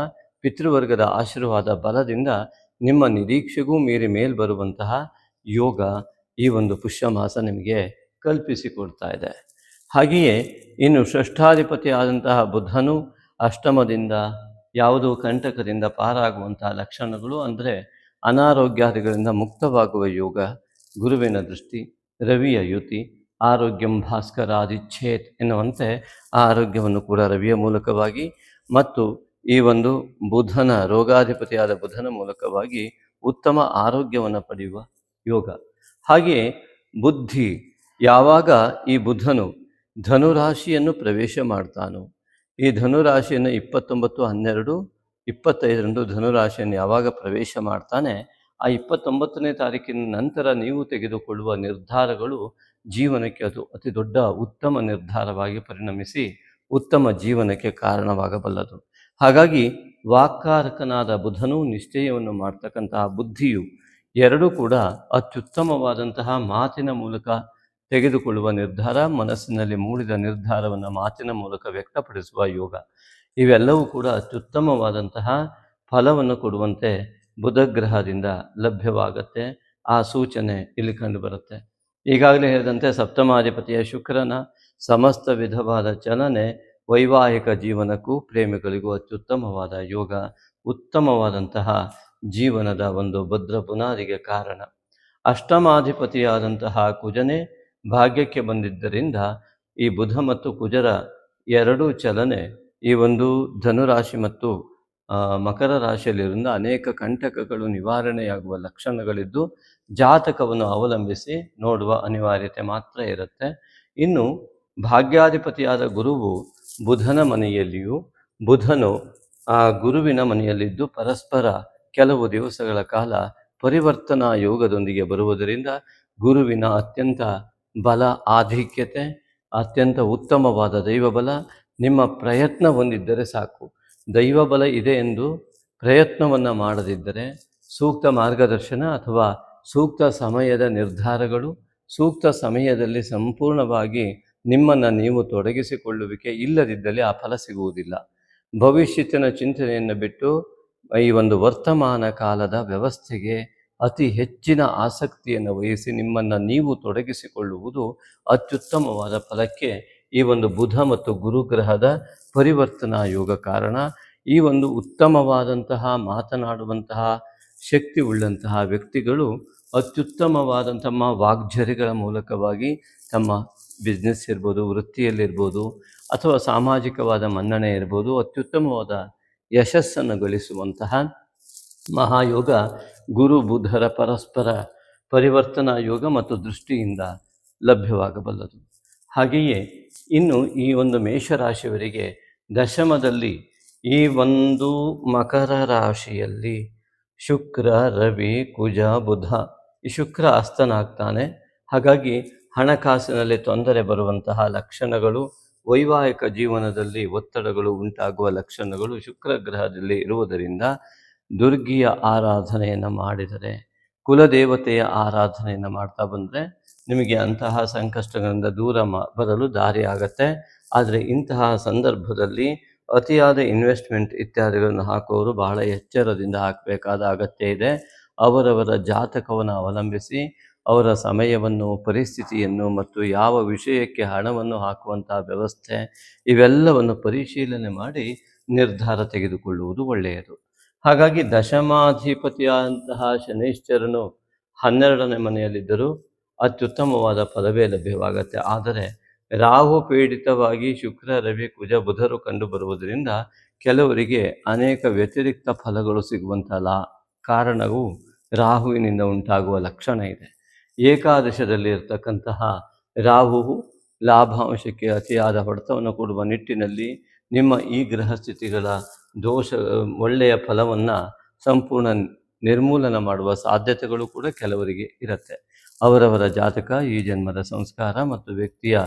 [SPEAKER 1] ಪಿತೃವರ್ಗದ ಆಶೀರ್ವಾದ ಬಲದಿಂದ ನಿಮ್ಮ ನಿರೀಕ್ಷೆಗೂ ಮೀರಿ ಬರುವಂತಹ ಯೋಗ ಈ ಒಂದು ಪುಷ್ಯಮಾಸ ನಿಮಗೆ ಕಲ್ಪಿಸಿಕೊಡ್ತಾ ಇದೆ. ಹಾಗೆಯೇ ಇನ್ನು ಷಷ್ಠಾಧಿಪತಿ ಆದಂತಹ ಬುಧನು ಅಷ್ಟಮದಿಂದ ಯಾವುದೋ ಕಂಟಕದಿಂದ ಪಾರಾಗುವಂತಹ ಲಕ್ಷಣಗಳು, ಅಂದರೆ ಅನಾರೋಗ್ಯಾದಿಗಳಿಂದ ಮುಕ್ತವಾಗುವ ಯೋಗ, ಗುರುವಿನ ದೃಷ್ಟಿ, ರವಿಯ ಯುತಿ, ಆರೋಗ್ಯಂ ಭಾಸ್ಕರಾದಿಚ್ಛೇತ್ ಎನ್ನುವಂತೆ ಆ ಆರೋಗ್ಯವನ್ನು ಕೂಡ ರವಿಯ ಮೂಲಕವಾಗಿ ಮತ್ತು ಈ ಒಂದು ಬುಧನ ರೋಗಾಧಿಪತಿಯಾದ ಬುಧನ ಮೂಲಕವಾಗಿ ಉತ್ತಮ ಆರೋಗ್ಯವನ್ನು ಪಡೆಯುವ ಯೋಗ. ಹಾಗೆಯೇ ಬುದ್ಧಿ, ಯಾವಾಗ ಈ ಬುಧನು ಧನುರಾಶಿಯನ್ನು ಪ್ರವೇಶ ಮಾಡ್ತಾನೋ, ಈ ಧನುರಾಶಿಯನ್ನು 29/12/25 ಧನುರಾಶಿಯನ್ನು ಯಾವಾಗ ಪ್ರವೇಶ ಮಾಡ್ತಾನೆ, ಆ 29ನೇ ತಾರೀಕಿನ ನಂತರ ನೀವು ತೆಗೆದುಕೊಳ್ಳುವ ನಿರ್ಧಾರಗಳು ಜೀವನಕ್ಕೆ ಅದು ಅತಿ ದೊಡ್ಡ ಉತ್ತಮ ನಿರ್ಧಾರವಾಗಿ ಪರಿಣಮಿಸಿ ಉತ್ತಮ ಜೀವನಕ್ಕೆ ಕಾರಣವಾಗಬಲ್ಲದು. ಹಾಗಾಗಿ ವಾಕ್ಕಾರಕನಾದ ಬುಧನು, ನಿಶ್ಚಯವನ್ನು ಮಾಡ್ತಕ್ಕಂತಹ ಬುದ್ಧಿಯು ಎರಡೂ ಕೂಡ ಅತ್ಯುತ್ತಮವಾದಂತಹ ಮಾತಿನ ಮೂಲಕ ತೆಗೆದುಕೊಳ್ಳುವ ನಿರ್ಧಾರ, ಮನಸ್ಸಿನಲ್ಲಿ ಮೂಡಿದ ನಿರ್ಧಾರವನ್ನು ಮಾತಿನ ಮೂಲಕ ವ್ಯಕ್ತಪಡಿಸುವ ಯೋಗ, ಇವೆಲ್ಲವೂ ಕೂಡ ಅತ್ಯುತ್ತಮವಾದಂತಹ ಫಲವನ್ನು ಕೊಡುವಂತೆ ಬುಧಗ್ರಹದಿಂದ ಲಭ್ಯವಾಗತ್ತೆ. ಆ ಸೂಚನೆ ಇಲ್ಲಿ ಕಂಡುಬರುತ್ತೆ. ಈಗಾಗಲೇ ಹೇಳಿದಂತೆ ಸಪ್ತಮಾಧಿಪತಿಯ ಶುಕ್ರನ ಸಮಸ್ತ ವಿಧವಾದ ಚಲನೆ ವೈವಾಹಿಕ ಜೀವನಕ್ಕೂ ಪ್ರೇಮಿಗಳಿಗೂ ಅತ್ಯುತ್ತಮವಾದ ಯೋಗ, ಉತ್ತಮವಾದಂತಹ ಜೀವನದ ಒಂದು ಭದ್ರ ಬುನಾದಿಗೆ ಕಾರಣ. ಅಷ್ಟಮಾಧಿಪತಿಯಾದಂತಹ ಕುಜನೇ ಭಾಗ್ಯಕ್ಕೆ ಬಂದಿದ್ದರಿಂದ ಈ ಬುಧ ಮತ್ತು ಕುಜರ ಎರಡೂ ಚಲನೆ ಈ ಒಂದು ಧನುರಾಶಿ ಮತ್ತು ಮಕರ ರಾಶಿಯಲ್ಲಿರಿಂದ ಅನೇಕ ಕಂಟಕಗಳು ನಿವಾರಣೆಯಾಗುವ ಲಕ್ಷಣಗಳಿದ್ದು ಜಾತಕವನ್ನು ಅವಲಂಬಿಸಿ ನೋಡುವ ಅನಿವಾರ್ಯತೆ ಮಾತ್ರ ಇರುತ್ತೆ. ಇನ್ನು ಭಾಗ್ಯಾಧಿಪತಿಯಾದ ಗುರುವು ಬುಧನ ಮನೆಯಲ್ಲಿಯೂ ಬುಧನು ಆ ಗುರುವಿನ ಮನೆಯಲ್ಲಿದ್ದು ಪರಸ್ಪರ ಕೆಲವು ದಿವಸಗಳ ಕಾಲ ಪರಿವರ್ತನಾ ಯೋಗದೊಂದಿಗೆ ಬರುವುದರಿಂದ ಗುರುವಿನ ಅತ್ಯಂತ ಬಲ, ಆಧಿಕ್ಯತೆ, ಅತ್ಯಂತ ಉತ್ತಮವಾದ ದೈವಬಲ, ನಿಮ್ಮ ಪ್ರಯತ್ನ ಹೊಂದಿದ್ದರೆ ಸಾಕು. ದೈವಬಲ ಇದೆ ಎಂದು ಪ್ರಯತ್ನವನ್ನು ಮಾಡದಿದ್ದರೆ ಸೂಕ್ತ ಮಾರ್ಗದರ್ಶನ ಅಥವಾ ಸೂಕ್ತ ಸಮಯದ ನಿರ್ಧಾರಗಳು, ಸೂಕ್ತ ಸಮಯದಲ್ಲಿ ಸಂಪೂರ್ಣವಾಗಿ ನಿಮ್ಮನ್ನು ನೀವು ತೊಡಗಿಸಿಕೊಳ್ಳುವಿಕೆ ಇಲ್ಲದಿದ್ದಲ್ಲಿ ಆ ಫಲ ಸಿಗುವುದಿಲ್ಲ. ಭವಿಷ್ಯತ್ತಿನ ಚಿಂತನೆಯನ್ನು ಬಿಟ್ಟು ಈ ಒಂದು ವರ್ತಮಾನ ಕಾಲದ ವ್ಯವಸ್ಥೆಗೆ ಅತಿ ಹೆಚ್ಚಿನ ಆಸಕ್ತಿಯನ್ನು ವಹಿಸಿ ನಿಮ್ಮನ್ನು ನೀವು ತೊಡಗಿಸಿಕೊಳ್ಳುವುದು ಅತ್ಯುತ್ತಮವಾದ ಫಲಕ್ಕೆ ಈ ಒಂದು ಬುಧ ಮತ್ತು ಗುರುಗ್ರಹದ ಪರಿವರ್ತನಾ ಯೋಗ ಕಾರಣ. ಈ ಒಂದು ಉತ್ತಮವಾದಂತಹ ಮಾತನಾಡುವಂತಹ ಶಕ್ತಿ ಉಳ್ಳಂತಹ ವ್ಯಕ್ತಿಗಳು ಅತ್ಯುತ್ತಮವಾದಂತಹ ವಾಗ್ಝರಿಗಳ ಮೂಲಕವಾಗಿ ತಮ್ಮ ಬಿಸ್ನೆಸ್ ಇರ್ಬೋದು, ವೃತ್ತಿಯಲ್ಲಿರ್ಬೋದು ಅಥವಾ ಸಾಮಾಜಿಕವಾದ ಮನ್ನಣೆ ಇರ್ಬೋದು, ಅತ್ಯುತ್ತಮವಾದ ಯಶಸ್ಸನ್ನು ಗಳಿಸುವಂತಹ ಮಹಾಯೋಗ ಗುರು ಬುಧರ ಪರಸ್ಪರ ಪರಿವರ್ತನಾ ಯೋಗ ಮತ್ತು ದೃಷ್ಟಿಯಿಂದ ಲಭ್ಯವಾಗಬಲ್ಲದು. ಹಾಗೆಯೇ ಇನ್ನು ಈ ಒಂದು ಮೇಷರಾಶಿಯವರಿಗೆ ದಶಮದಲ್ಲಿ ಈ ಒಂದು ಮಕರ ರಾಶಿಯಲ್ಲಿ ಶುಕ್ರ, ರವಿ, ಕುಜ, ಬುಧ, ಈ ಶುಕ್ರ ಅಸ್ತನಾಗ್ತಾನೆ. ಹಾಗಾಗಿ ಹಣಕಾಸಿನಲ್ಲಿ ತೊಂದರೆ ಬರುವಂತಹ ಲಕ್ಷಣಗಳು, ವೈವಾಹಿಕ ಜೀವನದಲ್ಲಿ ಒತ್ತಡಗಳು ಉಂಟಾಗುವ ಲಕ್ಷಣಗಳು ಶುಕ್ರ ಗ್ರಹದಲ್ಲಿ ಇರುವುದರಿಂದ ದುರ್ಗಿಯ ಆರಾಧನೆಯನ್ನು ಮಾಡಿದರೆ, ಕುಲದೇವತೆಯ ಆರಾಧನೆಯನ್ನು ಮಾಡ್ತಾ ಬಂದರೆ ನಿಮಗೆ ಅಂತಹ ಸಂಕಷ್ಟಗಳಿಂದ ದೂರ ಬರಲು ದಾರಿ ಆಗತ್ತೆ. ಆದರೆ ಇಂತಹ ಸಂದರ್ಭದಲ್ಲಿ ಅತಿಯಾದ ಇನ್ವೆಸ್ಟ್ಮೆಂಟ್ ಇತ್ಯಾದಿಗಳನ್ನು ಹಾಕುವವರು ಬಹಳ ಎಚ್ಚರದಿಂದ ಹಾಕಬೇಕಾದ ಅಗತ್ಯ ಇದೆ. ಅವರವರ ಜಾತಕವನ್ನು ಅವಲಂಬಿಸಿ ಅವರ ಸಮಯವನ್ನು, ಪರಿಸ್ಥಿತಿಯನ್ನು ಮತ್ತು ಯಾವ ವಿಷಯಕ್ಕೆ ಹಣವನ್ನು ಹಾಕುವಂತಹ ವ್ಯವಸ್ಥೆ ಇವೆಲ್ಲವನ್ನು ಪರಿಶೀಲನೆ ಮಾಡಿ ನಿರ್ಧಾರ ತೆಗೆದುಕೊಳ್ಳುವುದು ಒಳ್ಳೆಯದು. ಹಾಗಾಗಿ ದಶಮಾಧಿಪತಿಯಾದಂತಹ ಶನೈಶ್ಚರನು 12ನೇ ಮನೆಯಲ್ಲಿದ್ದರೂ ಅತ್ಯುತ್ತಮವಾದ ಫಲವೇ ಲಭ್ಯವಾಗತ್ತೆ. ಆದರೆ ರಾಹು ಪೀಡಿತವಾಗಿ ಶುಕ್ರ, ರವಿ, ಕುಜ, ಬುಧರು ಕಂಡು ಬರುವುದರಿಂದ ಕೆಲವರಿಗೆ ಅನೇಕ ವ್ಯತಿರಿಕ್ತ ಫಲಗಳು ಸಿಗುವಂತಹ ಕಾರಣವು ರಾಹುವಿನಿಂದ ಉಂಟಾಗುವ ಲಕ್ಷಣ ಇದೆ. ಏಕಾದಶದಲ್ಲಿ ಇರತಕ್ಕಂತಹ ರಾಹುವು ಲಾಭಾಂಶಕ್ಕೆ ಅತಿಯಾದ ಹೊಡೆತವನ್ನು ಕೊಡುವ ನಿಟ್ಟಿನಲ್ಲಿ ನಿಮ್ಮ ಈ ಗ್ರಹಸ್ಥಿತಿಗಳ ದೋಷ ಒಳ್ಳೆಯ ಫಲವನ್ನು ಸಂಪೂರ್ಣ ನಿರ್ಮೂಲನ ಮಾಡುವ ಸಾಧ್ಯತೆಗಳು ಕೂಡ ಕೆಲವರಿಗೆ ಇರುತ್ತೆ. ಅವರವರ ಜಾತಕ, ಈ ಜನ್ಮದ ಸಂಸ್ಕಾರ ಮತ್ತು ವ್ಯಕ್ತಿಯ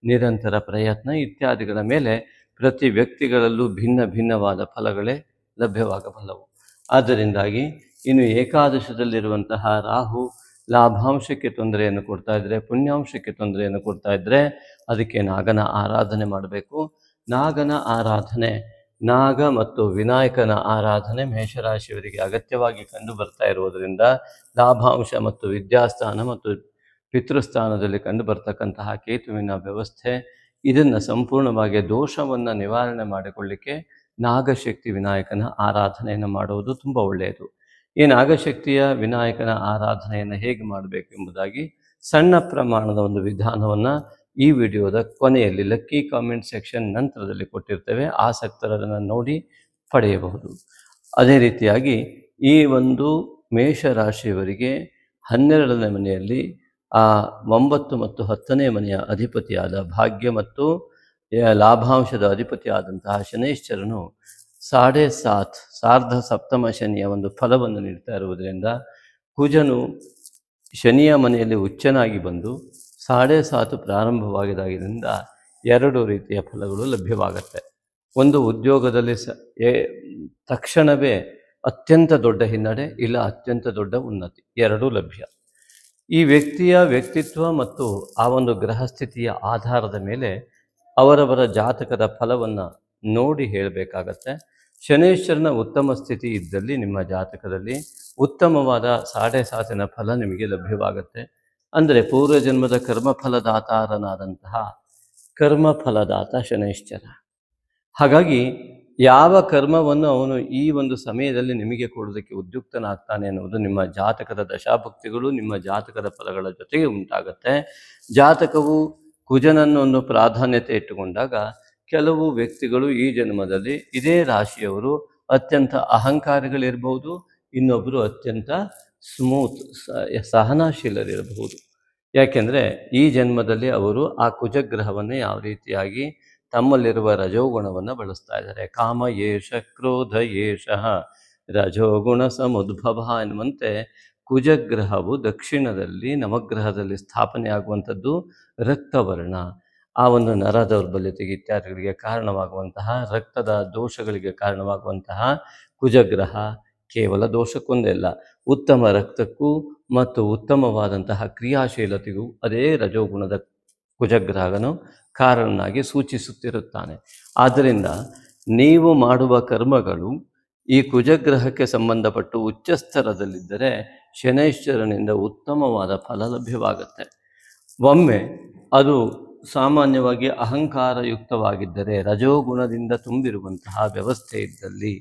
[SPEAKER 1] ನಿರಂತರ ಪ್ರಯತ್ನ ಇತ್ಯಾದಿಗಳ ಮೇಲೆ ಪ್ರತಿ ವ್ಯಕ್ತಿಗಳಲ್ಲೂ ಭಿನ್ನ ಭಿನ್ನವಾದ ಫಲಗಳೇ ಲಭ್ಯವಾಗಬಲ್ಲವು. ಆದ್ದರಿಂದಾಗಿ ಇನ್ನು ಏಕಾದಶದಲ್ಲಿರುವಂತಹ ರಾಹು ಲಾಭಾಂಶಕ್ಕೆ ತೊಂದರೆಯನ್ನು ಕೊಡ್ತಾ ಇದ್ದರೆ, ಪುಣ್ಯಾಂಶಕ್ಕೆ ತೊಂದರೆಯನ್ನು ಕೊಡ್ತಾ ಇದ್ದರೆ ಅದಕ್ಕೆ ನಾಗನ ಆರಾಧನೆ ಮಾಡಬೇಕು. ನಾಗನ ಆರಾಧನೆ, ನಾಗ ಮತ್ತು ವಿನಾಯಕನ ಆರಾಧನೆ ಮೇಷರಾಶಿಯವರಿಗೆ ಅಗತ್ಯವಾಗಿ ಕಂಡು ಬರ್ತಾ ಇರುವುದರಿಂದ ಲಾಭಾಂಶ ಮತ್ತು ವಿದ್ಯಾಸ್ಥಾನ ಮತ್ತು ಪಿತೃಸ್ಥಾನದಲ್ಲಿ ಕಂಡು ಬರ್ತಕ್ಕಂತಹ ಕೇತುವಿನ ವ್ಯವಸ್ಥೆ, ಇದನ್ನು ಸಂಪೂರ್ಣವಾಗಿ ದೋಷವನ್ನು ನಿವಾರಣೆ ಮಾಡಿಕೊಳ್ಳಿಕ್ಕೆ ನಾಗಶಕ್ತಿ ವಿನಾಯಕನ ಆರಾಧನೆಯನ್ನು ಮಾಡುವುದು ತುಂಬ ಒಳ್ಳೆಯದು. ಈ ನಾಗಶಕ್ತಿಯ ವಿನಾಯಕನ ಆರಾಧನೆಯನ್ನು ಹೇಗೆ ಮಾಡಬೇಕು ಎಂಬುದಾಗಿ ಸಣ್ಣ ಪ್ರಮಾಣದ ಒಂದು ವಿಧಾನವನ್ನು ಈ ವಿಡಿಯೋದ ಕೊನೆಯಲ್ಲಿ ಲಕ್ಕಿ ಕಾಮೆಂಟ್ ಸೆಕ್ಷನ್ ನಂತರದಲ್ಲಿ ಕೊಟ್ಟಿರ್ತೇವೆ. ಆಸಕ್ತರನ್ನು ನೋಡಿ ಪಡೆಯಬಹುದು. ಅದೇ ರೀತಿಯಾಗಿ ಈ ಒಂದು ಮೇಷರಾಶಿಯವರಿಗೆ 12ನೇ ಮನೆಯಲ್ಲಿ 9 ಮತ್ತು 10ನೇ ಮನೆಯ ಅಧಿಪತಿಯಾದ ಭಾಗ್ಯ ಮತ್ತು ಲಾಭಾಂಶದ ಅಧಿಪತಿಯಾದಂತಹ ಶನೈಶ್ಚರನು 7.5 ಸಾರ್ಧ ಸಪ್ತಮ ಶನಿಯ ಒಂದು ಫಲವನ್ನು ನೀಡ್ತಾ ಇರುವುದರಿಂದ ಕುಜನು ಶನಿಯ ಮನೆಯಲ್ಲಿ ಉಚ್ಚನಾಗಿ ಬಂದು 7.5 ಪ್ರಾರಂಭವಾಗಿದ್ದರಿಂದ 2 ರೀತಿಯ ಫಲಗಳು ಲಭ್ಯವಾಗತ್ತೆ. ಒಂದು, ಉದ್ಯೋಗದಲ್ಲಿ ತಕ್ಷಣವೇ ಅತ್ಯಂತ ದೊಡ್ಡ ಹಿನ್ನಡೆ, ಇಲ್ಲ ಅತ್ಯಂತ ದೊಡ್ಡ ಉನ್ನತಿ, ಎರಡೂ ಲಭ್ಯ. ಈ ವ್ಯಕ್ತಿಯ ವ್ಯಕ್ತಿತ್ವ ಮತ್ತು ಆ ಒಂದು ಗ್ರಹಸ್ಥಿತಿಯ ಆಧಾರದ ಮೇಲೆ ಅವರವರ ಜಾತಕದ ಫಲವನ್ನು ನೋಡಿ ಹೇಳಬೇಕಾಗತ್ತೆ. ಶನೈಶ್ವರನ ಉತ್ತಮ ಸ್ಥಿತಿ ಇದ್ದಲ್ಲಿ ನಿಮ್ಮ ಜಾತಕದಲ್ಲಿ ಉತ್ತಮವಾದ 7.5 ಫಲ ನಿಮಗೆ ಲಭ್ಯವಾಗುತ್ತೆ. ಅಂದರೆ ಪೂರ್ವಜನ್ಮದ ಕರ್ಮಫಲದಾತಾರನಾದಂತಹ ಕರ್ಮಫಲದಾತ ಶನೈಶ್ಚರ. ಹಾಗಾಗಿ ಯಾವ ಕರ್ಮವನ್ನು ಅವನು ಈ ಒಂದು ಸಮಯದಲ್ಲಿ ನಿಮಗೆ ಕೊಡೋದಕ್ಕೆ ಉದ್ಯುಕ್ತನಾಗ್ತಾನೆ ಅನ್ನುವುದು ನಿಮ್ಮ ಜಾತಕದ ದಶಾಭುಕ್ತಿಗಳು, ನಿಮ್ಮ ಜಾತಕದ ಫಲಗಳ ಜೊತೆಗೆ ಉಂಟಾಗುತ್ತೆ. ಜಾತಕವು ಕುಜನನ್ನು ಪ್ರಾಧಾನ್ಯತೆ ಇಟ್ಟುಕೊಂಡಾಗ ಕೆಲವು ವ್ಯಕ್ತಿಗಳು ಈ ಜನ್ಮದಲ್ಲಿ ಇದೇ ರಾಶಿಯವರು ಅತ್ಯಂತ ಅಹಂಕಾರಿಗಳಿರಬಹುದು, ಇನ್ನೊಬ್ಬರು ಅತ್ಯಂತ ಸಹನಾಶೀಲರಿರಬಹುದು. ಯಾಕೆಂದರೆ ಈ ಜನ್ಮದಲ್ಲಿ ಅವರು ಆ ಕುಜಗ್ರಹವನ್ನೇ ಯಾವ ರೀತಿಯಾಗಿ ತಮ್ಮಲ್ಲಿರುವ ರಜೋಗುಣವನ್ನು ಬಳಸ್ತಾ ಇದ್ದಾರೆ. ಕಾಮ ಯೇಷ ಕ್ರೋಧ ಯೇಷ ರಜೋಗುಣ ಸಮುದ್ಭವ ಎನ್ನುವಂತೆ ಕುಜಗ್ರಹವು ದಕ್ಷಿಣದಲ್ಲಿ ನವಗ್ರಹದಲ್ಲಿ ಸ್ಥಾಪನೆ ಆಗುವಂಥದ್ದು ರಕ್ತವರ್ಣ. ಆ ಒಂದು ನರ ದೌರ್ಬಲ್ಯತೆಗೆ ಇತ್ಯಾದಿಗಳಿಗೆ ಕಾರಣವಾಗುವಂತಹ, ರಕ್ತದ ದೋಷಗಳಿಗೆ ಕಾರಣವಾಗುವಂತಹ ಕುಜಗ್ರಹ ಕೇವಲ ದೋಷಕ್ಕೊಂದೇ ಅಲ್ಲ, ಉತ್ತಮ ರಕ್ತಕ್ಕೂ ಮತ್ತು ಉತ್ತಮವಾದಂತಹ ಕ್ರಿಯಾಶೀಲತೆಗೂ ಅದೇ ರಜೋಗುಣದ ಕುಜಗ್ರಹನು ಕಾರಣನಾಗಿ ಸೂಚಿಸುತ್ತಿರುತ್ತಾನೆ. ಆದ್ದರಿಂದ ನೀವು ಮಾಡುವ ಕರ್ಮಗಳು ಈ ಕುಜಗ್ರಹಕ್ಕೆ ಸಂಬಂಧಪಟ್ಟು ಉಚ್ಚಸ್ತರದಲ್ಲಿದ್ದರೆ ಶನೈಶ್ವರನಿಂದ ಉತ್ತಮವಾದ ಫಲ ಲಭ್ಯವಾಗುತ್ತೆ. ಒಮ್ಮೆ ಅದು ಸಾಮಾನ್ಯವಾಗಿ ಅಹಂಕಾರಯುಕ್ತವಾಗಿದ್ದರೆ, ರಜೋಗುಣದಿಂದ ತುಂಬಿರುವಂತಹ ವ್ಯವಸ್ಥೆ ಇದ್ದಲ್ಲಿ,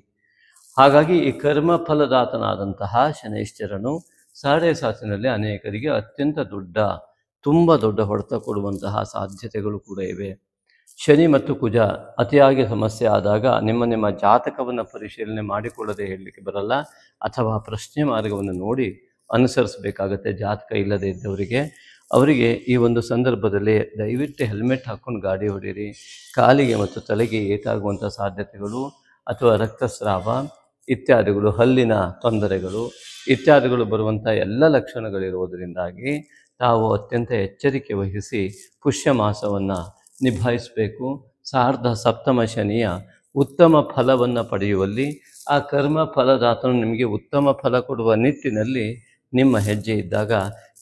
[SPEAKER 1] ಹಾಗಾಗಿ ಈ ಕರ್ಮಫಲದಾತನಾದಂತಹ ಶನೈಶ್ಚರನು 7.5 ಅನೇಕರಿಗೆ ಅತ್ಯಂತ ತುಂಬ ದೊಡ್ಡ ಹೊಡೆತ ಕೊಡುವಂತಹ ಸಾಧ್ಯತೆಗಳು ಕೂಡ ಇವೆ. ಶನಿ ಮತ್ತು ಕುಜ ಅತಿಯಾಗಿ ಸಮಸ್ಯೆ ಆದಾಗ ನಿಮ್ಮ ಜಾತಕವನ್ನು ಪರಿಶೀಲನೆ ಮಾಡಿಕೊಳ್ಳದೆ ಹೇಳಲಿಕ್ಕೆ ಬರಲ್ಲ, ಅಥವಾ ಪ್ರಶ್ನೆ ಮಾರ್ಗವನ್ನು ನೋಡಿ ಅನುಸರಿಸಬೇಕಾಗತ್ತೆ ಜಾತಕ ಇಲ್ಲದೆ ಇದ್ದವರಿಗೆ. ಅವರಿಗೆ ಈ ಒಂದು ಸಂದರ್ಭದಲ್ಲಿ ದಯವಿಟ್ಟು ಹೆಲ್ಮೆಟ್ ಹಾಕ್ಕೊಂಡು ಗಾಡಿ ಹೊಡೀರಿ. ಕಾಲಿಗೆ ಮತ್ತು ತಲೆಗೆ ಏಟಾಗುವಂಥ ಸಾಧ್ಯತೆಗಳು ಅಥವಾ ರಕ್ತಸ್ರಾವ ಇತ್ಯಾದಿಗಳು, ಹಲ್ಲಿನ ತೊಂದರೆಗಳು ಇತ್ಯಾದಿಗಳು ಬರುವಂಥ ಎಲ್ಲ ಲಕ್ಷಣಗಳಿರುವುದರಿಂದಾಗಿ ತಾವು ಅತ್ಯಂತ ಎಚ್ಚರಿಕೆ ವಹಿಸಿ ಪುಷ್ಯ ಮಾಸವನ್ನು ನಿಭಾಯಿಸಬೇಕು. ಸಾರ್ಧ ಸಪ್ತಮ ಶನಿಯ ಉತ್ತಮ ಫಲವನ್ನು ಪಡೆಯುವಲ್ಲಿ ಆ ಕರ್ಮ ಫಲದಾತನು ನಿಮಗೆ ಉತ್ತಮ ಫಲ ಕೊಡುವ ನಿಟ್ಟಿನಲ್ಲಿ ನಿಮ್ಮ ಹೆಜ್ಜೆ ಇದ್ದಾಗ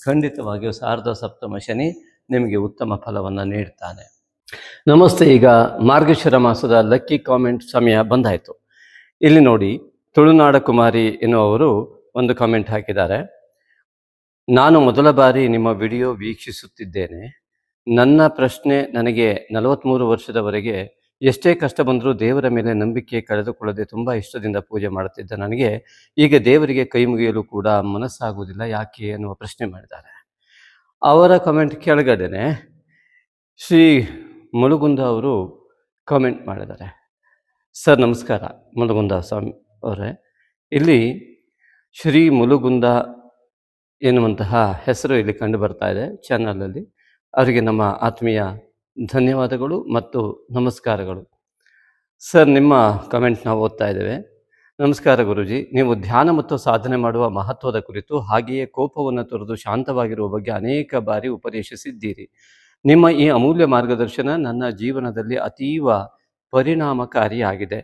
[SPEAKER 1] ಖಂಡಿತವಾಗಿಯೂ ಸಾರ್ಧ ಸಪ್ತಮ ಶನಿ ನಿಮಗೆ ಉತ್ತಮ ಫಲವನ್ನು ನೀಡ್ತಾನೆ. ನಮಸ್ತೆ. ಈಗ ಮಾರ್ಗಶಿರ ಮಾಸದ ಲಕ್ಕಿ ಕಾಮೆಂಟ್ ಸಮಯ ಬಂದಾಯಿತು. ಇಲ್ಲಿ ನೋಡಿ, ತುಳುನಾಡ ಕುಮಾರಿ ಎನ್ನುವರು ಒಂದು ಕಾಮೆಂಟ್ ಹಾಕಿದ್ದಾರೆ. ನಾನು ಮೊದಲ ಬಾರಿ ನಿಮ್ಮ ವಿಡಿಯೋ ವೀಕ್ಷಿಸುತ್ತಿದ್ದೇನೆ. ನನ್ನ ಪ್ರಶ್ನೆ, ನನಗೆ 43 ವರ್ಷದವರೆಗೆ ಎಷ್ಟೇ ಕಷ್ಟ ಬಂದರೂ ದೇವರ ಮೇಲೆ ನಂಬಿಕೆ ಕಳೆದುಕೊಳ್ಳದೆ ತುಂಬ ಇಷ್ಟದಿಂದ ಪೂಜೆ ಮಾಡುತ್ತಿದ್ದ ನನಗೆ ಈಗ ದೇವರಿಗೆ ಕೈ ಮುಗಿಯಲು ಕೂಡ ಮನಸ್ಸಾಗುವುದಿಲ್ಲ, ಯಾಕೆ ಎನ್ನುವ ಪ್ರಶ್ನೆ ಮಾಡಿದ್ದಾರೆ. ಅವರ ಕಮೆಂಟ್ ಕೆಳಗಡೆನೆ ಶ್ರೀ ಮುಳುಗುಂದ ಅವರು ಕಾಮೆಂಟ್ ಮಾಡಿದ್ದಾರೆ. ಸರ್ ನಮಸ್ಕಾರ ಮುಳುಗುಂದ ಸ್ವಾಮಿ ಅವರೇ. ಇಲ್ಲಿ ಶ್ರೀ ಮುಳುಗುಂದ ಎನ್ನುವಂತಹ ಹೆಸರು ಇಲ್ಲಿ ಕಂಡು ಬರ್ತಾ ಇದೆ ಚಾನಲಲ್ಲಿ. ಅವರಿಗೆ ನಮ್ಮ ಆತ್ಮೀಯ ಧನ್ಯವಾದಗಳು ಮತ್ತು ನಮಸ್ಕಾರಗಳು. ಸರ್, ನಿಮ್ಮ ಕಮೆಂಟ್ ನಾವು ಓದ್ತಾ ಇದ್ದೇವೆ. ನಮಸ್ಕಾರ ಗುರುಜಿ, ನೀವು ಧ್ಯಾನ ಮತ್ತು ಸಾಧನೆ ಮಾಡುವ ಮಹತ್ವದ ಕುರಿತು ಹಾಗೆಯೇ ಕೋಪವನ್ನು ತೊರೆದು ಶಾಂತವಾಗಿರುವ ಬಗ್ಗೆ ಅನೇಕ ಬಾರಿ ಉಪದೇಶಿಸಿದ್ದೀರಿ. ನಿಮ್ಮ ಈ ಅಮೂಲ್ಯ ಮಾರ್ಗದರ್ಶನ ನನ್ನ ಜೀವನದಲ್ಲಿ ಅತೀವ ಪರಿಣಾಮಕಾರಿಯಾಗಿದೆ.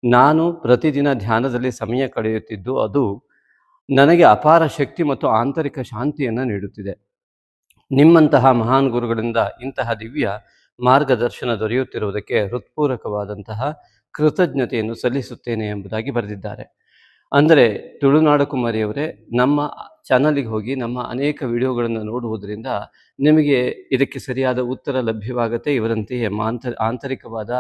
[SPEAKER 1] ನಾನು ಪ್ರತಿದಿನ ಧ್ಯಾನದಲ್ಲಿ ಸಮಯ ಕಳೆಯುತ್ತಿದ್ದು ಅದು ನನಗೆ ಅಪಾರ ಶಕ್ತಿ ಮತ್ತು ಆಂತರಿಕ ಶಾಂತಿಯನ್ನು ನೀಡುತ್ತಿದೆ. ನಿಮ್ಮಂತಹ ಮಹಾನ್ ಗುರುಗಳಿಂದ ಇಂತಹ ದಿವ್ಯ ಮಾರ್ಗದರ್ಶನ ದೊರೆಯುತ್ತಿರುವುದಕ್ಕೆ ಹೃತ್ಪೂರ್ವಕವಾದಂತಹ ಕೃತಜ್ಞತೆಯನ್ನು ಸಲ್ಲಿಸುತ್ತೇನೆ ಎಂಬುದಾಗಿ ಬರೆದಿದ್ದಾರೆ. ಅಂದರೆ ತುಳುನಾಡ ಕುಮಾರಿಯವರೇ, ನಮ್ಮ ಚಾನಲಿಗೆ ಹೋಗಿ ನಮ್ಮ ಅನೇಕ ವಿಡಿಯೋಗಳನ್ನು ನೋಡುವುದರಿಂದ ನಿಮಗೆ ಇದಕ್ಕೆ ಸರಿಯಾದ ಉತ್ತರ ಲಭ್ಯವಾಗುತ್ತೆ. ಇವರಂತೆಯೇ ಆಂತರಿಕವಾದ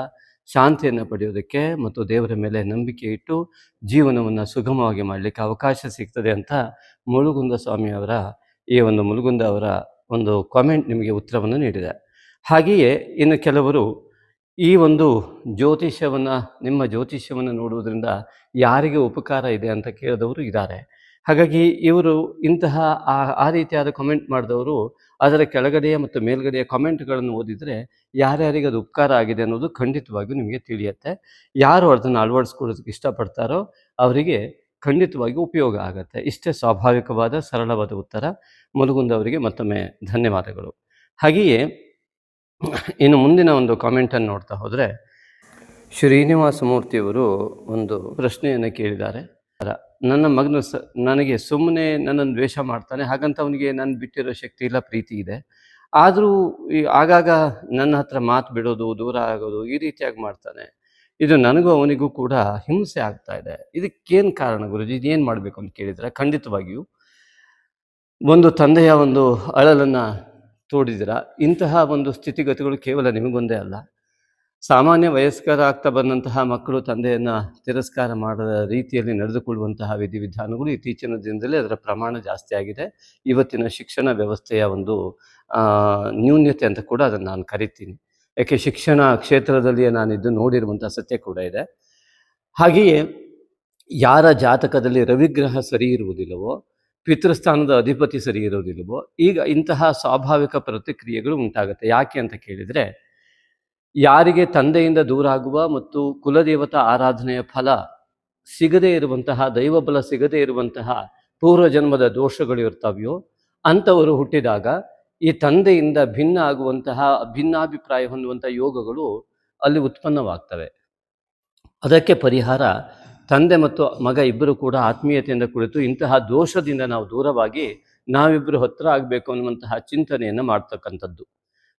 [SPEAKER 1] ಶಾಂತಿಯನ್ನು ಪಡೆಯೋದಕ್ಕೆ ಮತ್ತು ದೇವರ ಮೇಲೆ ನಂಬಿಕೆ ಇಟ್ಟು ಜೀವನವನ್ನು ಸುಗಮವಾಗಿ ಮಾಡಲಿಕ್ಕೆ ಅವಕಾಶ ಸಿಗ್ತದೆ ಅಂತ ಮುಳುಗುಂದ ಸ್ವಾಮಿಯವರ ಈ ಒಂದು ಮುಳುಗುಂದ ಅವರ ಒಂದು ಕಾಮೆಂಟ್ ನಿಮಗೆ ಉತ್ತರವನ್ನು ನೀಡಿದೆ. ಹಾಗೆಯೇ ಇನ್ನು ಕೆಲವರು ಈ ಒಂದು ನಿಮ್ಮ ಜ್ಯೋತಿಷ್ಯವನ್ನು ನೋಡುವುದರಿಂದ ಯಾರಿಗೆ ಉಪಕಾರ ಇದೆ ಅಂತ ಕೇಳಿದವರು ಇದ್ದಾರೆ. ಹಾಗಾಗಿ ಇವರು ಇಂತಹ ಆ ರೀತಿಯಾದ ಕಮೆಂಟ್ ಮಾಡಿದವರು ಅದರ ಕೆಳಗಡೆಯ ಮತ್ತು ಮೇಲ್ಗಡೆಯ ಕಮೆಂಟ್ಗಳನ್ನು ಓದಿದರೆ ಯಾರ್ಯಾರಿಗೆ ಅದು ಉಪಕಾರ ಆಗಿದೆ ಅನ್ನೋದು ಖಂಡಿತವಾಗಿಯೂ ನಿಮಗೆ ತಿಳಿಯುತ್ತೆ. ಯಾರು ಅದನ್ನು ಅಳವಡಿಸ್ಕೊಳ್ಳೋದಕ್ಕೆ ಇಷ್ಟಪಡ್ತಾರೋ ಅವರಿಗೆ ಖಂಡಿತವಾಗಿಯೂ ಉಪಯೋಗ ಆಗುತ್ತೆ. ಇಷ್ಟೇ ಸ್ವಾಭಾವಿಕವಾದ ಸರಳವಾದ ಉತ್ತರ. ಮುಳುಗುಂದ ಅವರಿಗೆ ಮತ್ತೊಮ್ಮೆ ಧನ್ಯವಾದಗಳು. ಹಾಗೆಯೇ ಇನ್ನು ಮುಂದಿನ ಒಂದು ಕಾಮೆಂಟನ್ನು ನೋಡ್ತಾ ಹೋದರೆ ಶ್ರೀನಿವಾಸ ಮೂರ್ತಿಯವರು ಒಂದು ಪ್ರಶ್ನೆಯನ್ನು ಕೇಳಿದ್ದಾರೆ. ನನ್ನ ಮಗನು ನನಗೆ ಸುಮ್ಮನೆ ನನ್ನನ್ನು ದ್ವೇಷ ಮಾಡ್ತಾನೆ, ಹಾಗಂತ ಅವನಿಗೆ ನಾನು ಬಿಟ್ಟಿರೋ ಶಕ್ತಿ ಇಲ್ಲ, ಪ್ರೀತಿ ಇದೆ. ಆದರೂ ಆಗಾಗ ನನ್ನ ಹತ್ರ ಮಾತು ಬಿಡೋದು, ದೂರ ಆಗೋದು, ಈ ರೀತಿಯಾಗಿ ಮಾಡ್ತಾನೆ. ಇದು ನನಗೂ ಅವನಿಗೂ ಕೂಡ ಹಿಂಸೆ ಆಗ್ತಾ ಇದೆ. ಇದಕ್ಕೇನು ಕಾರಣ ಗುರುಜಿ? ಇದೇನು ಮಾಡಬೇಕು ಅಂತ ಕೇಳಿದರೆ, ಖಂಡಿತವಾಗಿಯೂ ಒಂದು ತಂದೆಯ ಒಂದು ಅಳಲನ್ನು ತೋಡಿದಿರ. ಇಂತಹ ಒಂದು ಸ್ಥಿತಿಗತಿಗಳು ಕೇವಲ ನಿಮಗೊಂದೇ ಅಲ್ಲ, ಸಾಮಾನ್ಯ ವಯಸ್ಕರಾಗ್ತಾ ಬಂದಂತಹ ಮಕ್ಕಳು ತಂದೆಯನ್ನು ತಿರಸ್ಕಾರ ಮಾಡದ ರೀತಿಯಲ್ಲಿ ನಡೆದುಕೊಳ್ಳುವಂತಹ ವಿಧಿವಿಧಾನಗಳು ಇತ್ತೀಚಿನ ದಿನದಲ್ಲಿ ಅದರ ಪ್ರಮಾಣ ಜಾಸ್ತಿ ಆಗಿದೆ. ಇವತ್ತಿನ ಶಿಕ್ಷಣ ವ್ಯವಸ್ಥೆಯ ಒಂದು ನ್ಯೂನ್ಯತೆ ಅಂತ ಕೂಡ ಅದನ್ನು ನಾನು ಕರಿತೀನಿ. ಯಾಕೆ ಶಿಕ್ಷಣ ಕ್ಷೇತ್ರದಲ್ಲಿಯೇ ನಾನಿದ್ದು ನೋಡಿರುವಂಥ ಸತ್ಯ ಕೂಡ ಇದೆ. ಹಾಗೆಯೇ ಯಾರ ಜಾತಕದಲ್ಲಿ ರವಿಗ್ರಹ ಸರಿ ಇರುವುದಿಲ್ಲವೋ, ಪಿತೃಸ್ಥಾನದ ಅಧಿಪತಿ ಸರಿ ಇರುವುದಿಲ್ಲವೋ, ಈಗ ಇಂತಹ ಸ್ವಾಭಾವಿಕ ಪ್ರತಿಕ್ರಿಯೆಗಳು ಉಂಟಾಗುತ್ತೆ. ಯಾಕೆ ಅಂತ ಕೇಳಿದರೆ, ಯಾರಿಗೆ ತಂದೆಯಿಂದ ದೂರ ಆಗುವ ಮತ್ತು ಕುಲದೇವತಾ ಆರಾಧನೆಯ ಫಲ ಸಿಗದೇ ಇರುವಂತಹ, ದೈವಬಲ ಸಿಗದೇ ಇರುವಂತಹ ಪೂರ್ವಜನ್ಮದ ದೋಷಗಳು ಇರ್ತಾವೆಯೋ ಅಂಥವರು ಹುಟ್ಟಿದಾಗ ಈ ತಂದೆಯಿಂದ ಭಿನ್ನ ಆಗುವಂತಹ, ಭಿನ್ನಾಭಿಪ್ರಾಯ ಹೊಂದುವಂಥ ಯೋಗಗಳು ಅಲ್ಲಿ ಉತ್ಪನ್ನವಾಗ್ತವೆ. ಅದಕ್ಕೆ ಪರಿಹಾರ ತಂದೆ ಮತ್ತು ಮಗ ಇಬ್ಬರು ಕೂಡ ಆತ್ಮೀಯತೆಯಿಂದ ಕುಳಿತು ಇಂತಹ ದೋಷದಿಂದ ನಾವು ದೂರವಾಗಿ ನಾವಿಬ್ಬರು ಹತ್ತಿರ ಆಗಬೇಕು ಅನ್ನುವಂತಹ ಚಿಂತನೆಯನ್ನು ಮಾಡ್ತಕ್ಕಂಥದ್ದು.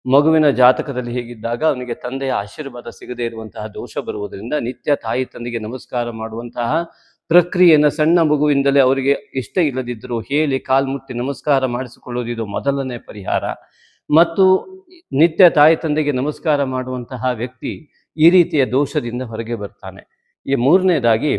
[SPEAKER 1] ಮಗುವಿನ ಜಾತಕದಲ್ಲಿ ಹೀಗಿದ್ದಾಗ ಅವನಿಗೆ ತಂದೆಯ ಆಶೀರ್ವಾದ ಸಿಗದೇ ಇರುವಂತಹ ದೋಷ ಬರುವುದರಿಂದ ನಿತ್ಯ ತಾಯಿ ತಂದೆಗೆ ನಮಸ್ಕಾರ ಮಾಡುವಂತಹ ಪ್ರಕ್ರಿಯೆಯನ್ನು ಸಣ್ಣ ಮಗುವಿಂದಲೇ ಅವರಿಗೆ ಇಷ್ಟ ಇಲ್ಲದಿದ್ದರೂ ಹೇಳಿ ಕಾಲ್ಮುಟ್ಟಿ ನಮಸ್ಕಾರ ಮಾಡಿಸಿಕೊಳ್ಳೋದು ಇದು ಮೊದಲನೇ ಪರಿಹಾರ. ಮತ್ತು ನಿತ್ಯ ತಾಯಿ ತಂದೆಗೆ ನಮಸ್ಕಾರ ಮಾಡುವಂತಹ ವ್ಯಕ್ತಿ ಈ ರೀತಿಯ ದೋಷದಿಂದ ಹೊರಗೆ ಬರ್ತಾನೆ. ಈ ಮೂರನೇದಾಗಿ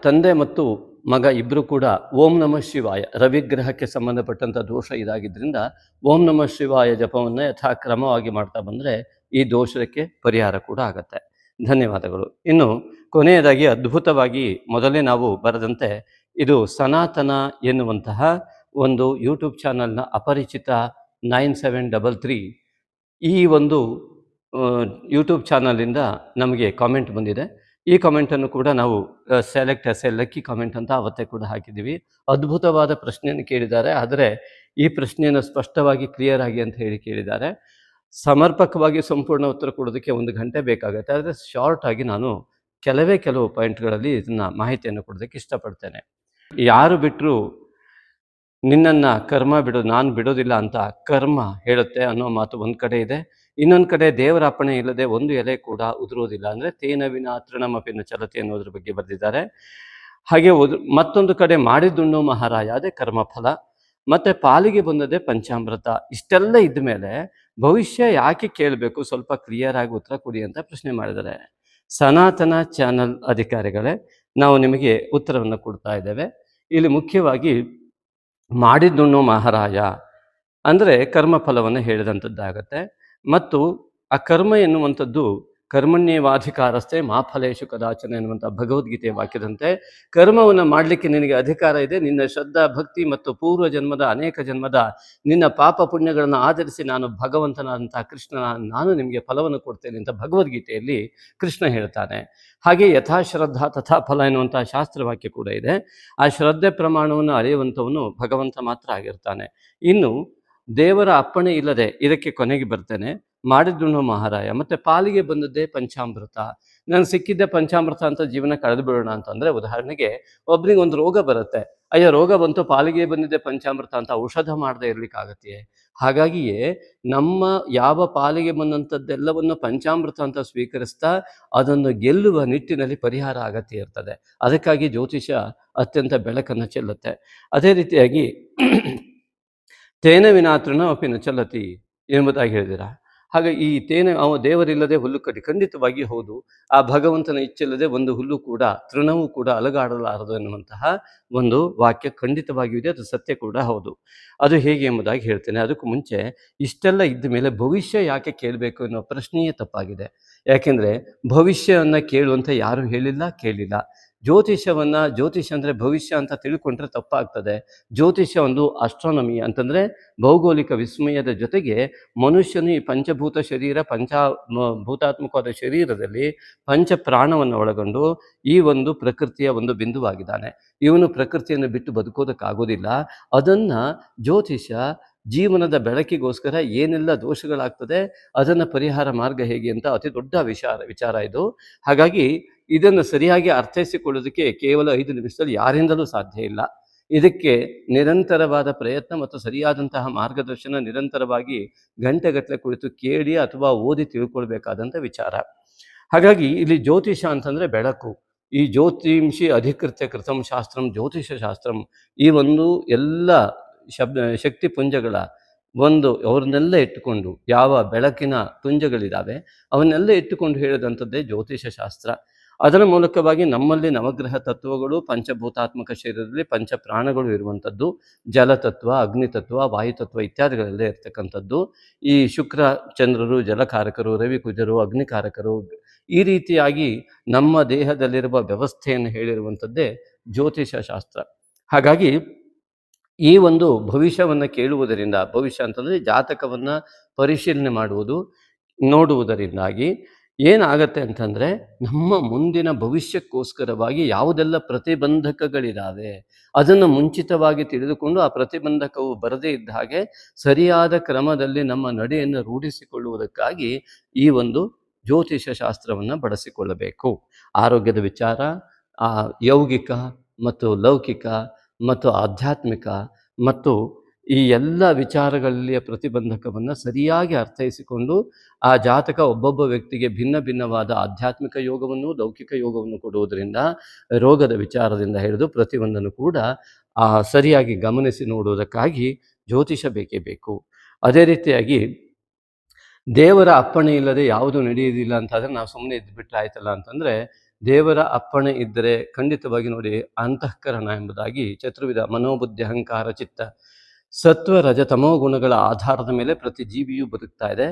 [SPEAKER 1] ತಂದೆ ಮತ್ತು ಮಗ ಇಬ್ಬರು ಕೂಡ ಓಂ ನಮಃ ಶಿವಾಯ, ರವಿಗ್ರಹಕ್ಕೆ ಸಂಬಂಧಪಟ್ಟಂಥ ದೋಷ ಇದಾಗಿದ್ದರಿಂದ ಓಂ ನಮಃ ಶಿವಾಯ ಜಪವನ್ನು ಯಥಾಕ್ರಮವಾಗಿ ಮಾಡ್ತಾ ಬಂದರೆ ಈ ದೋಷಕ್ಕೆ ಪರಿಹಾರ ಕೂಡ ಆಗತ್ತೆ. ಧನ್ಯವಾದಗಳು. ಇನ್ನು ಕೊನೆಯದಾಗಿ ಅದ್ಭುತವಾಗಿ ಮೊದಲೇ ನಾವು ಬರೆದಂತೆ ಇದು ಸನಾತನ ಎನ್ನುವಂತಹ ಒಂದು ಯೂಟ್ಯೂಬ್ ಚಾನಲ್ನ ಅಪರಿಚಿತ 9733 ಈ ಒಂದು ಯೂಟ್ಯೂಬ್ ಚಾನಲಿಂದ ನಮಗೆ ಕಾಮೆಂಟ್ ಬಂದಿದೆ. ಈ ಕಾಮೆಂಟನ್ನು ಕೂಡ ನಾವು select as a lucky comment ಅಂತ ಅವತ್ತೇ ಕೂಡ ಹಾಕಿದ್ದೀವಿ. ಅದ್ಭುತವಾದ ಪ್ರಶ್ನೆಯನ್ನು ಕೇಳಿದ್ದಾರೆ. ಆದರೆ ಈ ಪ್ರಶ್ನೆಯನ್ನು ಸ್ಪಷ್ಟವಾಗಿ ಕ್ಲಿಯರ್ ಆಗಿ ಅಂತ ಹೇಳಿ ಕೇಳಿದ್ದಾರೆ. ಸಮರ್ಪಕವಾಗಿ ಸಂಪೂರ್ಣ ಉತ್ತರ ಕೊಡೋದಕ್ಕೆ 1 ಗಂಟೆ ಬೇಕಾಗುತ್ತೆ. ಆದರೆ ಶಾರ್ಟ್ ಆಗಿ ನಾನು ಕೆಲವು ಪಾಯಿಂಟ್ಗಳಲ್ಲಿ ಇದನ್ನ ಮಾಹಿತಿಯನ್ನು ಕೊಡೋದಕ್ಕೆ ಇಷ್ಟಪಡ್ತೇನೆ. ಯಾರು ಬಿಟ್ಟರು ನಿನ್ನನ್ನು ಕರ್ಮ ಬಿಡೋದು, ನಾನು ಬಿಡೋದಿಲ್ಲ ಅಂತ ಕರ್ಮ ಹೇಳುತ್ತೆ ಅನ್ನೋ ಮಾತು ಒಂದು ಕಡೆ ಇದೆ. ಇನ್ನೊಂದು ಕಡೆ ದೇವರ ಅಪ್ಪಣೆ ಇಲ್ಲದೆ ಒಂದು ಎಲೆ ಕೂಡ ಉದುರೋದಿಲ್ಲ, ಅಂದರೆ ತೇನ ವಿನಾ ತೃಣಮಪಿನ ಚಲತೆ ಅನ್ನೋದ್ರ ಬಗ್ಗೆ ಬರೆದಿದ್ದಾರೆ. ಹಾಗೆ ಮತ್ತೊಂದು ಕಡೆ ಮಾಡಿದ್ದುಣ್ಣು ಮಹಾರಾಯ, ಅದೇ ಕರ್ಮಫಲ, ಮತ್ತೆ ಪಾಲಿಗೆ ಬಂದದೇ ಪಂಚಾಮೃತ. ಇಷ್ಟೆಲ್ಲ ಇದ್ದ ಮೇಲೆ ಭವಿಷ್ಯ ಯಾಕೆ ಕೇಳಬೇಕು, ಸ್ವಲ್ಪ ಕ್ಲಿಯರ್ ಆಗಿ ಉತ್ತರ ಕೊಡಿ ಅಂತ ಪ್ರಶ್ನೆ ಮಾಡಿದ್ದಾರೆ. ಸನಾತನ ಚಾನಲ್ ಅಧಿಕಾರಿಗಳೇ, ನಾವು ನಿಮಗೆ ಉತ್ತರವನ್ನು ಕೊಡ್ತಾ ಇದ್ದೇವೆ. ಇಲ್ಲಿ ಮುಖ್ಯವಾಗಿ ಮಾಡಿದ್ದುಣ್ಣು ಮಹಾರಾಯ ಅಂದರೆ ಕರ್ಮಫಲವನ್ನು ಹೇಳಿದಂಥದ್ದಾಗತ್ತೆ. ಮತ್ತು ಆ ಕರ್ಮ ಎನ್ನುವಂಥದ್ದು ಕರ್ಮಣ್ಯೇವಾಧಿಕಾರಸ್ಥೆ ಮಾ ಫಲೇಶು ಕದಾಚನ ಎನ್ನುವಂಥ ಭಗವದ್ಗೀತೆಯ ವಾಕ್ಯದಂತೆ ಕರ್ಮವನ್ನು ಮಾಡಲಿಕ್ಕೆ ನಿನಗೆ ಅಧಿಕಾರ ಇದೆ. ನಿನ್ನ ಶ್ರದ್ಧಾ ಭಕ್ತಿ ಮತ್ತು ಪೂರ್ವ ಜನ್ಮದ ಅನೇಕ ಜನ್ಮದ ನಿನ್ನ ಪಾಪ ಪುಣ್ಯಗಳನ್ನು ಆಧರಿಸಿ ನಾನು ಭಗವಂತನಾದಂಥ ಕೃಷ್ಣ ನಾನು ನಿಮಗೆ ಫಲವನ್ನು ಕೊಡ್ತೇನೆ ಅಂತ ಭಗವದ್ಗೀತೆಯಲ್ಲಿ ಕೃಷ್ಣ ಹೇಳ್ತಾನೆ. ಹಾಗೆ ಯಥಾಶ್ರದ್ಧಾ ತಥಾ ಫಲ ಎನ್ನುವಂಥ ಶಾಸ್ತ್ರವಾಕ್ಯ ಕೂಡ ಇದೆ. ಆ ಶ್ರದ್ಧೆ ಪ್ರಮಾಣವನ್ನು ಅರಿಯುವಂಥವನು ಭಗವಂತ ಮಾತ್ರ ಆಗಿರ್ತಾನೆ. ಇನ್ನು ದೇವರ ಅಪ್ಪಣೆ ಇಲ್ಲದೆ ಇದಕ್ಕೆ ಕೊನೆಗೆ ಬರ್ತೇನೆ. ಮಾಡಿದ್ದುಣ್ಣು ಮಹಾರಾಯ ಮತ್ತು ಪಾಲಿಗೆ ಬಂದದ್ದೇ ಪಂಚಾಮೃತ. ನನಗೆ ಸಿಕ್ಕಿದ್ದೆ ಪಂಚಾಮೃತ ಅಂತ ಜೀವನ ಕಳೆದು ಬಿಡೋಣ ಅಂತಂದರೆ, ಉದಾಹರಣೆಗೆ ಒಬ್ಬನಿಗೆ ಒಂದು ರೋಗ ಬರುತ್ತೆ, ಅಯ್ಯೋ ರೋಗ ಬಂತು, ಪಾಲಿಗೆ ಬಂದಿದ್ದೆ ಪಂಚಾಮೃತ ಅಂತ ಔಷಧ ಮಾಡದೆ ಇರಲಿಕ್ಕಾಗತ್ತೆಯೇ? ಹಾಗಾಗಿಯೇ ನಮ್ಮ ಯಾವ ಪಾಲಿಗೆ ಬಂದಂಥದ್ದೆಲ್ಲವನ್ನು ಪಂಚಾಮೃತ ಅಂತ ಸ್ವೀಕರಿಸ್ತಾ ಅದನ್ನು ಗೆಲ್ಲುವ ನಿಟ್ಟಿನಲ್ಲಿ ಪರಿಹಾರ ಅಗತ್ಯ ಇರ್ತದೆ. ಅದಕ್ಕಾಗಿ ಜ್ಯೋತಿಷ ಅತ್ಯಂತ ಬೆಳಕನ್ನು ಚೆಲ್ಲುತ್ತೆ. ಅದೇ ರೀತಿಯಾಗಿ ತೇನ ವಿನಾ ತೃಣಮಪಿ ಚಲತಿ ಎಂಬುದಾಗಿ ಹೇಳಿದಿರ. ಹಾಗೆ ಈ ತೇನ ದೇವರಿಲ್ಲದೆ ಹುಲ್ಲು ಕಟ್ಟಿ, ಖಂಡಿತವಾಗಿ ಹೌದು. ಆ ಭಗವಂತನ ಇಚ್ಛಿಲ್ಲದೆ ಒಂದು ಹುಲ್ಲು ಕೂಡ ತೃಣವೂ ಕೂಡ ಅಲಗಾಡಲಾರದು ಎನ್ನುವಂತಹ ಒಂದು ವಾಕ್ಯ ಖಂಡಿತವಾಗಿಯೂ ಇದೆ. ಅದು ಸತ್ಯ ಕೂಡ ಹೌದು. ಅದು ಹೇಗೆ ಎಂಬುದಾಗಿ ಹೇಳ್ತೇನೆ. ಅದಕ್ಕೂ ಮುಂಚೆ ಇಷ್ಟೆಲ್ಲ ಇದ್ದ ಮೇಲೆ ಭವಿಷ್ಯ ಯಾಕೆ ಕೇಳಬೇಕು ಎನ್ನುವ ಪ್ರಶ್ನೆಯೇ ತಪ್ಪಾಗಿದೆ. ಯಾಕೆಂದರೆ ಭವಿಷ್ಯವನ್ನು ಕೇಳುವಂತ ಯಾರೂ ಹೇಳಿಲ್ಲ, ಕೇಳಿಲ್ಲ. ಜ್ಯೋತಿಷ್ಯ ಅಂದರೆ ಭವಿಷ್ಯ ಅಂತ ತಿಳ್ಕೊಂಡ್ರೆ ತಪ್ಪಾಗ್ತದೆ. ಜ್ಯೋತಿಷ್ಯ ಒಂದು ಆಸ್ಟ್ರಾನಮಿ ಅಂತಂದರೆ ಭೌಗೋಳಿಕ ವಿಸ್ಮಯದ ಜೊತೆಗೆ ಮನುಷ್ಯನು ಈ ಪಂಚಭೂತ ಶರೀರ, ಭೂತಾತ್ಮಕವಾದ ಶರೀರದಲ್ಲಿ ಪಂಚ ಪ್ರಾಣವನ್ನು ಒಳಗೊಂಡು ಈ ಒಂದು ಪ್ರಕೃತಿಯ ಒಂದು ಬಿಂದುವಾಗಿದ್ದಾನೆ. ಇವನು ಪ್ರಕೃತಿಯನ್ನು ಬಿಟ್ಟು ಬದುಕೋದಕ್ಕಾಗೋದಿಲ್ಲ. ಅದನ್ನು ಜ್ಯೋತಿಷ್ಯ ಜೀವನದ ಬೆಳಕಿಗೋಸ್ಕರ ಏನೆಲ್ಲ ದೋಷಗಳಾಗ್ತದೆ, ಅದನ್ನು ಪರಿಹಾರ ಮಾರ್ಗ ಹೇಗೆ ಅಂತ ಅತಿ ದೊಡ್ಡ ವಿಚಾರ ಇದು. ಹಾಗಾಗಿ ಇದನ್ನು ಸರಿಯಾಗಿ ಅರ್ಥೈಸಿಕೊಳ್ಳೋದಕ್ಕೆ ಕೇವಲ 5 ನಿಮಿಷದಲ್ಲಿ ಯಾರಿಂದಲೂ ಸಾಧ್ಯ ಇಲ್ಲ. ಇದಕ್ಕೆ ನಿರಂತರವಾದ ಪ್ರಯತ್ನ ಮತ್ತು ಸರಿಯಾದಂತಹ ಮಾರ್ಗದರ್ಶನ, ನಿರಂತರವಾಗಿ ಗಂಟೆಗಟ್ಟಲೆ ಕುಳಿತು ಕೇಳಿ ಅಥವಾ ಓದಿ ತಿಳ್ಕೊಳ್ಬೇಕಾದಂಥ ವಿಚಾರ. ಹಾಗಾಗಿ ಇಲ್ಲಿ ಜ್ಯೋತಿಷ ಅಂತಂದರೆ ಬೆಳಕು. ಈ ಜ್ಯೋತಿಂಷಿ ಅಧಿಕೃತ್ಯ ಕೃತಂ ಶಾಸ್ತ್ರಂ ಜ್ಯೋತಿಷ ಶಾಸ್ತ್ರಂ, ಈ ಒಂದು ಎಲ್ಲ ಶಕ್ತಿ ಪುಂಜಗಳ ಅವ್ರನ್ನೆಲ್ಲ ಇಟ್ಟುಕೊಂಡು, ಯಾವ ಬೆಳಕಿನ ಪುಂಜಗಳಿದ್ದಾವೆ ಅವನ್ನೆಲ್ಲ ಇಟ್ಟುಕೊಂಡು ಹೇಳಿದಂಥದ್ದೇ ಜ್ಯೋತಿಷ ಶಾಸ್ತ್ರ. ಅದರ ಮೂಲಕವಾಗಿ ನಮ್ಮಲ್ಲಿ ನವಗ್ರಹ ತತ್ವಗಳು, ಪಂಚಭೂತಾತ್ಮಕ ಶರೀರದಲ್ಲಿ ಪಂಚ ಪ್ರಾಣಗಳು ಇರುವಂಥದ್ದು, ಜಲತತ್ವ, ಅಗ್ನಿತತ್ವ, ವಾಯುತತ್ವ ಇತ್ಯಾದಿಗಳೆಲ್ಲ ಇರ್ತಕ್ಕಂಥದ್ದು. ಈ ಶುಕ್ರ ಚಂದ್ರರು ಜಲಕಾರಕರು, ರವಿ ಕುಜರು ಅಗ್ನಿಕಾರಕರು, ಈ ರೀತಿಯಾಗಿ ನಮ್ಮ ದೇಹದಲ್ಲಿರುವ ವ್ಯವಸ್ಥೆಯನ್ನು ಹೇಳಿರುವಂಥದ್ದೇ ಜ್ಯೋತಿಷ ಶಾಸ್ತ್ರ. ಹಾಗಾಗಿ ಈ ಒಂದು ಭವಿಷ್ಯವನ್ನು ಕೇಳುವುದರಿಂದ, ಭವಿಷ್ಯ ಅಂತಂದರೆ ಜಾತಕವನ್ನು ಪರಿಶೀಲನೆ ನೋಡುವುದರಿಂದಾಗಿ ಏನಾಗತ್ತೆ ಅಂತಂದರೆ, ನಮ್ಮ ಮುಂದಿನ ಭವಿಷ್ಯಕ್ಕೋಸ್ಕರವಾಗಿ ಯಾವುದೆಲ್ಲ ಪ್ರತಿಬಂಧಕಗಳಿದ್ದಾವೆ ಅದನ್ನು ಮುಂಚಿತವಾಗಿ ತಿಳಿದುಕೊಂಡು ಆ ಪ್ರತಿಬಂಧಕವು ಬರದೇ ಇದ್ದ ಹಾಗೆ ಸರಿಯಾದ ಕ್ರಮದಲ್ಲಿ ನಮ್ಮ ನಡೆಯನ್ನು ರೂಢಿಸಿಕೊಳ್ಳುವುದಕ್ಕಾಗಿ ಈ ಒಂದು ಜ್ಯೋತಿಷ ಶಾಸ್ತ್ರವನ್ನು ಬಳಸಿಕೊಳ್ಳಬೇಕು. ಆರೋಗ್ಯದ ವಿಚಾರ, ಯೌಗಿಕ ಮತ್ತು ಲೌಕಿಕ ಮತ್ತು ಆಧ್ಯಾತ್ಮಿಕ ಮತ್ತು ಈ ಎಲ್ಲ ವಿಚಾರಗಳಲ್ಲಿಯ ಪ್ರತಿಬಂಧಕವನ್ನು ಸರಿಯಾಗಿ ಅರ್ಥೈಸಿಕೊಂಡು ಆ ಜಾತಕ ಒಬ್ಬೊಬ್ಬ ವ್ಯಕ್ತಿಗೆ ಭಿನ್ನ ಭಿನ್ನವಾದ ಆಧ್ಯಾತ್ಮಿಕ ಯೋಗವನ್ನು, ಲೌಕಿಕ ಯೋಗವನ್ನು ಕೊಡುವುದರಿಂದ ರೋಗದ ವಿಚಾರದಿಂದ ಹಿಡಿದು ಪ್ರತಿಯೊಂದನ್ನು ಕೂಡ ಸರಿಯಾಗಿ ಗಮನಿಸಿ ನೋಡುವುದಕ್ಕಾಗಿ ಜ್ಯೋತಿಷ ಬೇಕೇ ಬೇಕು. ಅದೇ ರೀತಿಯಾಗಿ ದೇವರ ಅಪ್ಪಣೆ ಇಲ್ಲದೆ ಯಾವುದು ನಡೆಯುವುದಿಲ್ಲ ಅಂತಾದರೆ ನಾವು ಸುಮ್ಮನೆ ಇದ್ದುಬಿಟ್ರೆ ಆಯ್ತಲ್ಲ ಅಂತಂದರೆ, ದೇವರ ಅಪ್ಪಣೆ ಇದ್ದರೆ ಖಂಡಿತವಾಗಿ ನೋಡಿ, ಅಂತಃಕರಣ ಎಂಬುದಾಗಿ ಚತುರ್ವಿಧ ಮನೋಬುದ್ಧಿ ಅಹಂಕಾರ ಚಿತ್ತ ಸತ್ವ ರಜ ತಮೋ ಗುಣಗಳ ಆಧಾರದ ಮೇಲೆ ಪ್ರತಿ ಜೀವಿಯೂ ಬದುಕ್ತಾ ಇದೆ.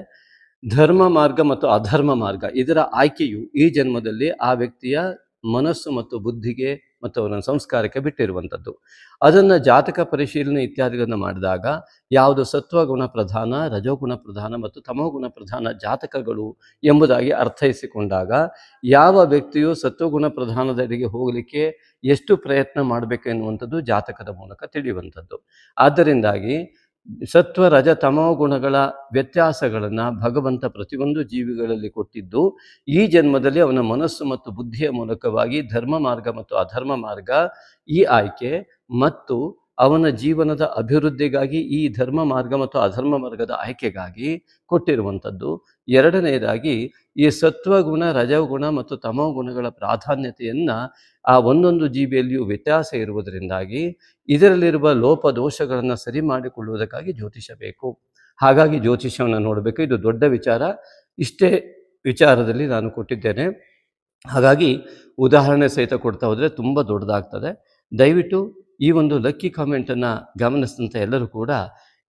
[SPEAKER 1] ಧರ್ಮ ಮಾರ್ಗ ಮತ್ತು ಅಧರ್ಮ ಮಾರ್ಗ ಇದರ ಆಯ್ಕೆಯು ಈ ಜನ್ಮದಲ್ಲಿ ಆ ವ್ಯಕ್ತಿಯ ಮನಸ್ಸು ಮತ್ತು ಬುದ್ಧಿಗೆ ಮತ್ತು ಅವನ ಸಂಸ್ಕಾರಕ್ಕೆ ಬಿಟ್ಟಿರುವಂಥದ್ದು. ಅದನ್ನು ಜಾತಕ ಪರಿಶೀಲನೆ ಇತ್ಯಾದಿಗಳನ್ನು ಮಾಡಿದಾಗ ಯಾವುದು ಸತ್ವಗುಣ ಪ್ರಧಾನ, ರಜೋಗುಣ ಪ್ರಧಾನ ಮತ್ತು ತಮೋಗುಣ ಪ್ರಧಾನ ಜಾತಕಗಳು ಎಂಬುದಾಗಿ ಅರ್ಥೈಸಿಕೊಂಡಾಗ ಯಾವ ವ್ಯಕ್ತಿಯು ಸತ್ವಗುಣ ಪ್ರಧಾನದೆಡೆಗೆ ಹೋಗಲಿಕ್ಕೆ ಎಷ್ಟು ಪ್ರಯತ್ನ ಮಾಡಬೇಕು ಎನ್ನುವಂಥದ್ದು ಜಾತಕದ ಮೂಲಕ ತಿಳಿಯುವಂಥದ್ದು. ಆದ್ದರಿಂದಾಗಿ ಸತ್ವ ರಜ ತಮೋ ಗುಣಗಳ ವ್ಯತ್ಯಾಸಗಳನ್ನು ಭಗವಂತ ಪ್ರತಿಯೊಂದು ಜೀವಿಗಳಲ್ಲಿ ಕೊಟ್ಟಿದ್ದು ಈ ಜನ್ಮದಲ್ಲಿ ಅವನ ಮನಸ್ಸು ಮತ್ತು ಬುದ್ಧಿಯ ಮೂಲಕವಾಗಿ ಧರ್ಮ ಮಾರ್ಗ ಮತ್ತು ಅಧರ್ಮ ಮಾರ್ಗ ಈ ಆಯ್ಕೆ ಮತ್ತು ಅವನ ಜೀವನದ ಅಭಿವೃದ್ಧಿಗಾಗಿ ಈ ಧರ್ಮ ಮಾರ್ಗ ಮತ್ತು ಅಧರ್ಮ ಮಾರ್ಗದ ಆಯ್ಕೆಗಾಗಿ ಕೊಟ್ಟಿರುವಂಥದ್ದು. ಎರಡನೆಯದಾಗಿ ಈ ಸತ್ವಗುಣ, ರಜಗುಣ ಮತ್ತು ತಮೋ ಗುಣಗಳ ಪ್ರಾಧಾನ್ಯತೆಯನ್ನು ಆ ಒಂದೊಂದು ಜೀವಿಯಲ್ಲಿಯೂ ವ್ಯತ್ಯಾಸ ಇರುವುದರಿಂದಾಗಿ ಇದರಲ್ಲಿರುವ ಲೋಪ ದೋಷಗಳನ್ನು ಸರಿ ಮಾಡಿಕೊಳ್ಳುವುದಕ್ಕಾಗಿ ಜ್ಯೋತಿಷ ಬೇಕು. ಹಾಗಾಗಿ ಜ್ಯೋತಿಷವನ್ನು ನೋಡಬೇಕು. ಇದು ದೊಡ್ಡ ವಿಚಾರ. ಇಷ್ಟೇ ವಿಚಾರದಲ್ಲಿ ನಾನು ಕೊಟ್ಟಿದ್ದೇನೆ. ಹಾಗಾಗಿ ಉದಾಹರಣೆ ಸಹಿತ ಕೊಡ್ತಾ ಹೋದರೆ ತುಂಬ ದೊಡ್ಡದಾಗ್ತದೆ. ದಯವಿಟ್ಟು ಈ ಒಂದು ಲಕ್ಕಿ ಕಾಮೆಂಟನ್ನು ಗಮನಿಸಿದಂಥ ಎಲ್ಲರೂ ಕೂಡ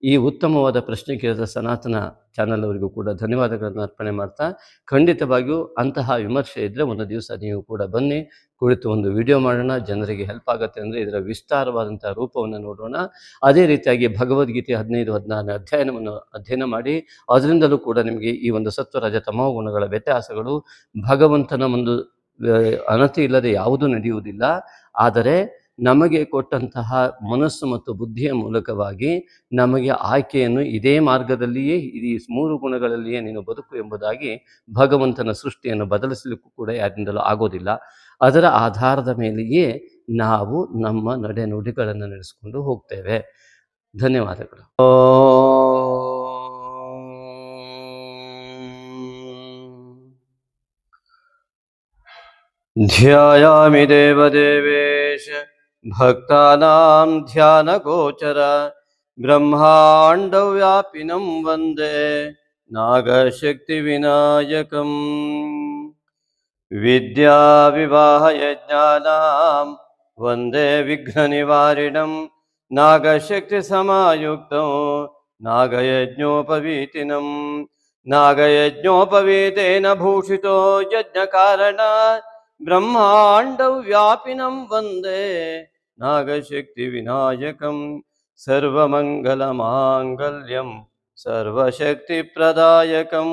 [SPEAKER 1] ಈ ಉತ್ತಮವಾದ ಪ್ರಶ್ನೆ ಕೇಳಿದ ಸನಾತನ ಚಾನಲ್ ಅವರಿಗೂ ಕೂಡ ಧನ್ಯವಾದಗಳನ್ನು ಅರ್ಪಣೆ ಮಾಡ್ತಾ, ಖಂಡಿತವಾಗಿಯೂ ಅಂತಹ ವಿಮರ್ಶೆ ಇದ್ದರೆ ಒಂದು ದಿವಸ ನೀವು ಕೂಡ ಬನ್ನಿ, ಕುಳಿತು ಒಂದು ವಿಡಿಯೋ ಮಾಡೋಣ. ಜನರಿಗೆ ಹೆಲ್ಪ್ ಆಗುತ್ತೆ ಅಂದರೆ ಇದರ ವಿಸ್ತಾರವಾದಂಥ ರೂಪವನ್ನು ನೋಡೋಣ. ಅದೇ ರೀತಿಯಾಗಿ ಭಗವದ್ಗೀತೆ 15-16 ಅಧ್ಯಯನ ಮಾಡಿ ಅದರಿಂದಲೂ ಕೂಡ ನಿಮಗೆ ಈ ಒಂದು ಸತ್ವ ರಜ ತಮೋ ಗುಣಗಳ ವ್ಯತ್ಯಾಸಗಳು ಭಗವಂತನ ಒಂದು ಅನತಿ ಇಲ್ಲದೆ ಯಾವುದೂ ನಡೆಯುವುದಿಲ್ಲ. ಆದರೆ ನಮಗೆ ಕೊಟ್ಟಂತಹ ಮನಸ್ಸು ಮತ್ತು ಬುದ್ಧಿಯ ಮೂಲಕವಾಗಿ ನಮಗೆ ಆಯ್ಕೆಯನ್ನು ಇದೇ ಮಾರ್ಗದಲ್ಲಿಯೇ ಈ 3 ಗುಣಗಳಲ್ಲಿಯೇ ನೀನು ಬದುಕು ಎಂಬುದಾಗಿ ಭಗವಂತನ ಸೃಷ್ಟಿಯನ್ನು ಬದಲಿಸಲಿಕ್ಕೂ ಕೂಡ ಯಾರಿಂದಲೂ ಆಗೋದಿಲ್ಲ. ಅದರ ಆಧಾರದ ಮೇಲೆಯೇ ನಾವು ನಮ್ಮ ನಡೆನುಡಿಗಳನ್ನು ನಡೆಸಿಕೊಂಡು ಹೋಗ್ತೇವೆ. ಧನ್ಯವಾದಗಳು. ಧ್ಯಾಯಾಮಿ ದೇವದೇವೇಶ ಭಕ್ತಾನಾಂ ಧ್ಯಾನ ಗೋಚರ ಬ್ರಹ್ಮಾಂಡ ವ್ಯಾಪಿನಂ ವಂದೇ ನಾಗಶಕ್ತಿ ವಿನಾಯಕಂ ವಿದ್ಯಾ ವಿವಾಹ ಯಜ್ಞಾನಾಂ ವಂದೇ ವಿಘ್ನ ನಿವಾರಿಣಂ ನಾಗಶಕ್ತಿ ಸಮಾಯುಕ್ತಂ ನಾಗಯಜ್ಞೋಪವೀತಿನಂ ನಾಗಯಜ್ಞೋಪವೀತೇನ ಭೂಷಿತೋ ಯಜ್ಞ ಕಾರಣ ಬ್ರಹ್ಮಾಂಡ ವ್ಯಾಪಿನಂ ವಂದೇ ನಾಗಶಕ್ತಿ ವಿನಾಯಕಂ ಸರ್ವಮಂಗಲ ಮಾಂಗಲ್ಯಂ ಸರ್ವಶಕ್ತಿ ಪ್ರದಾಯಕಂ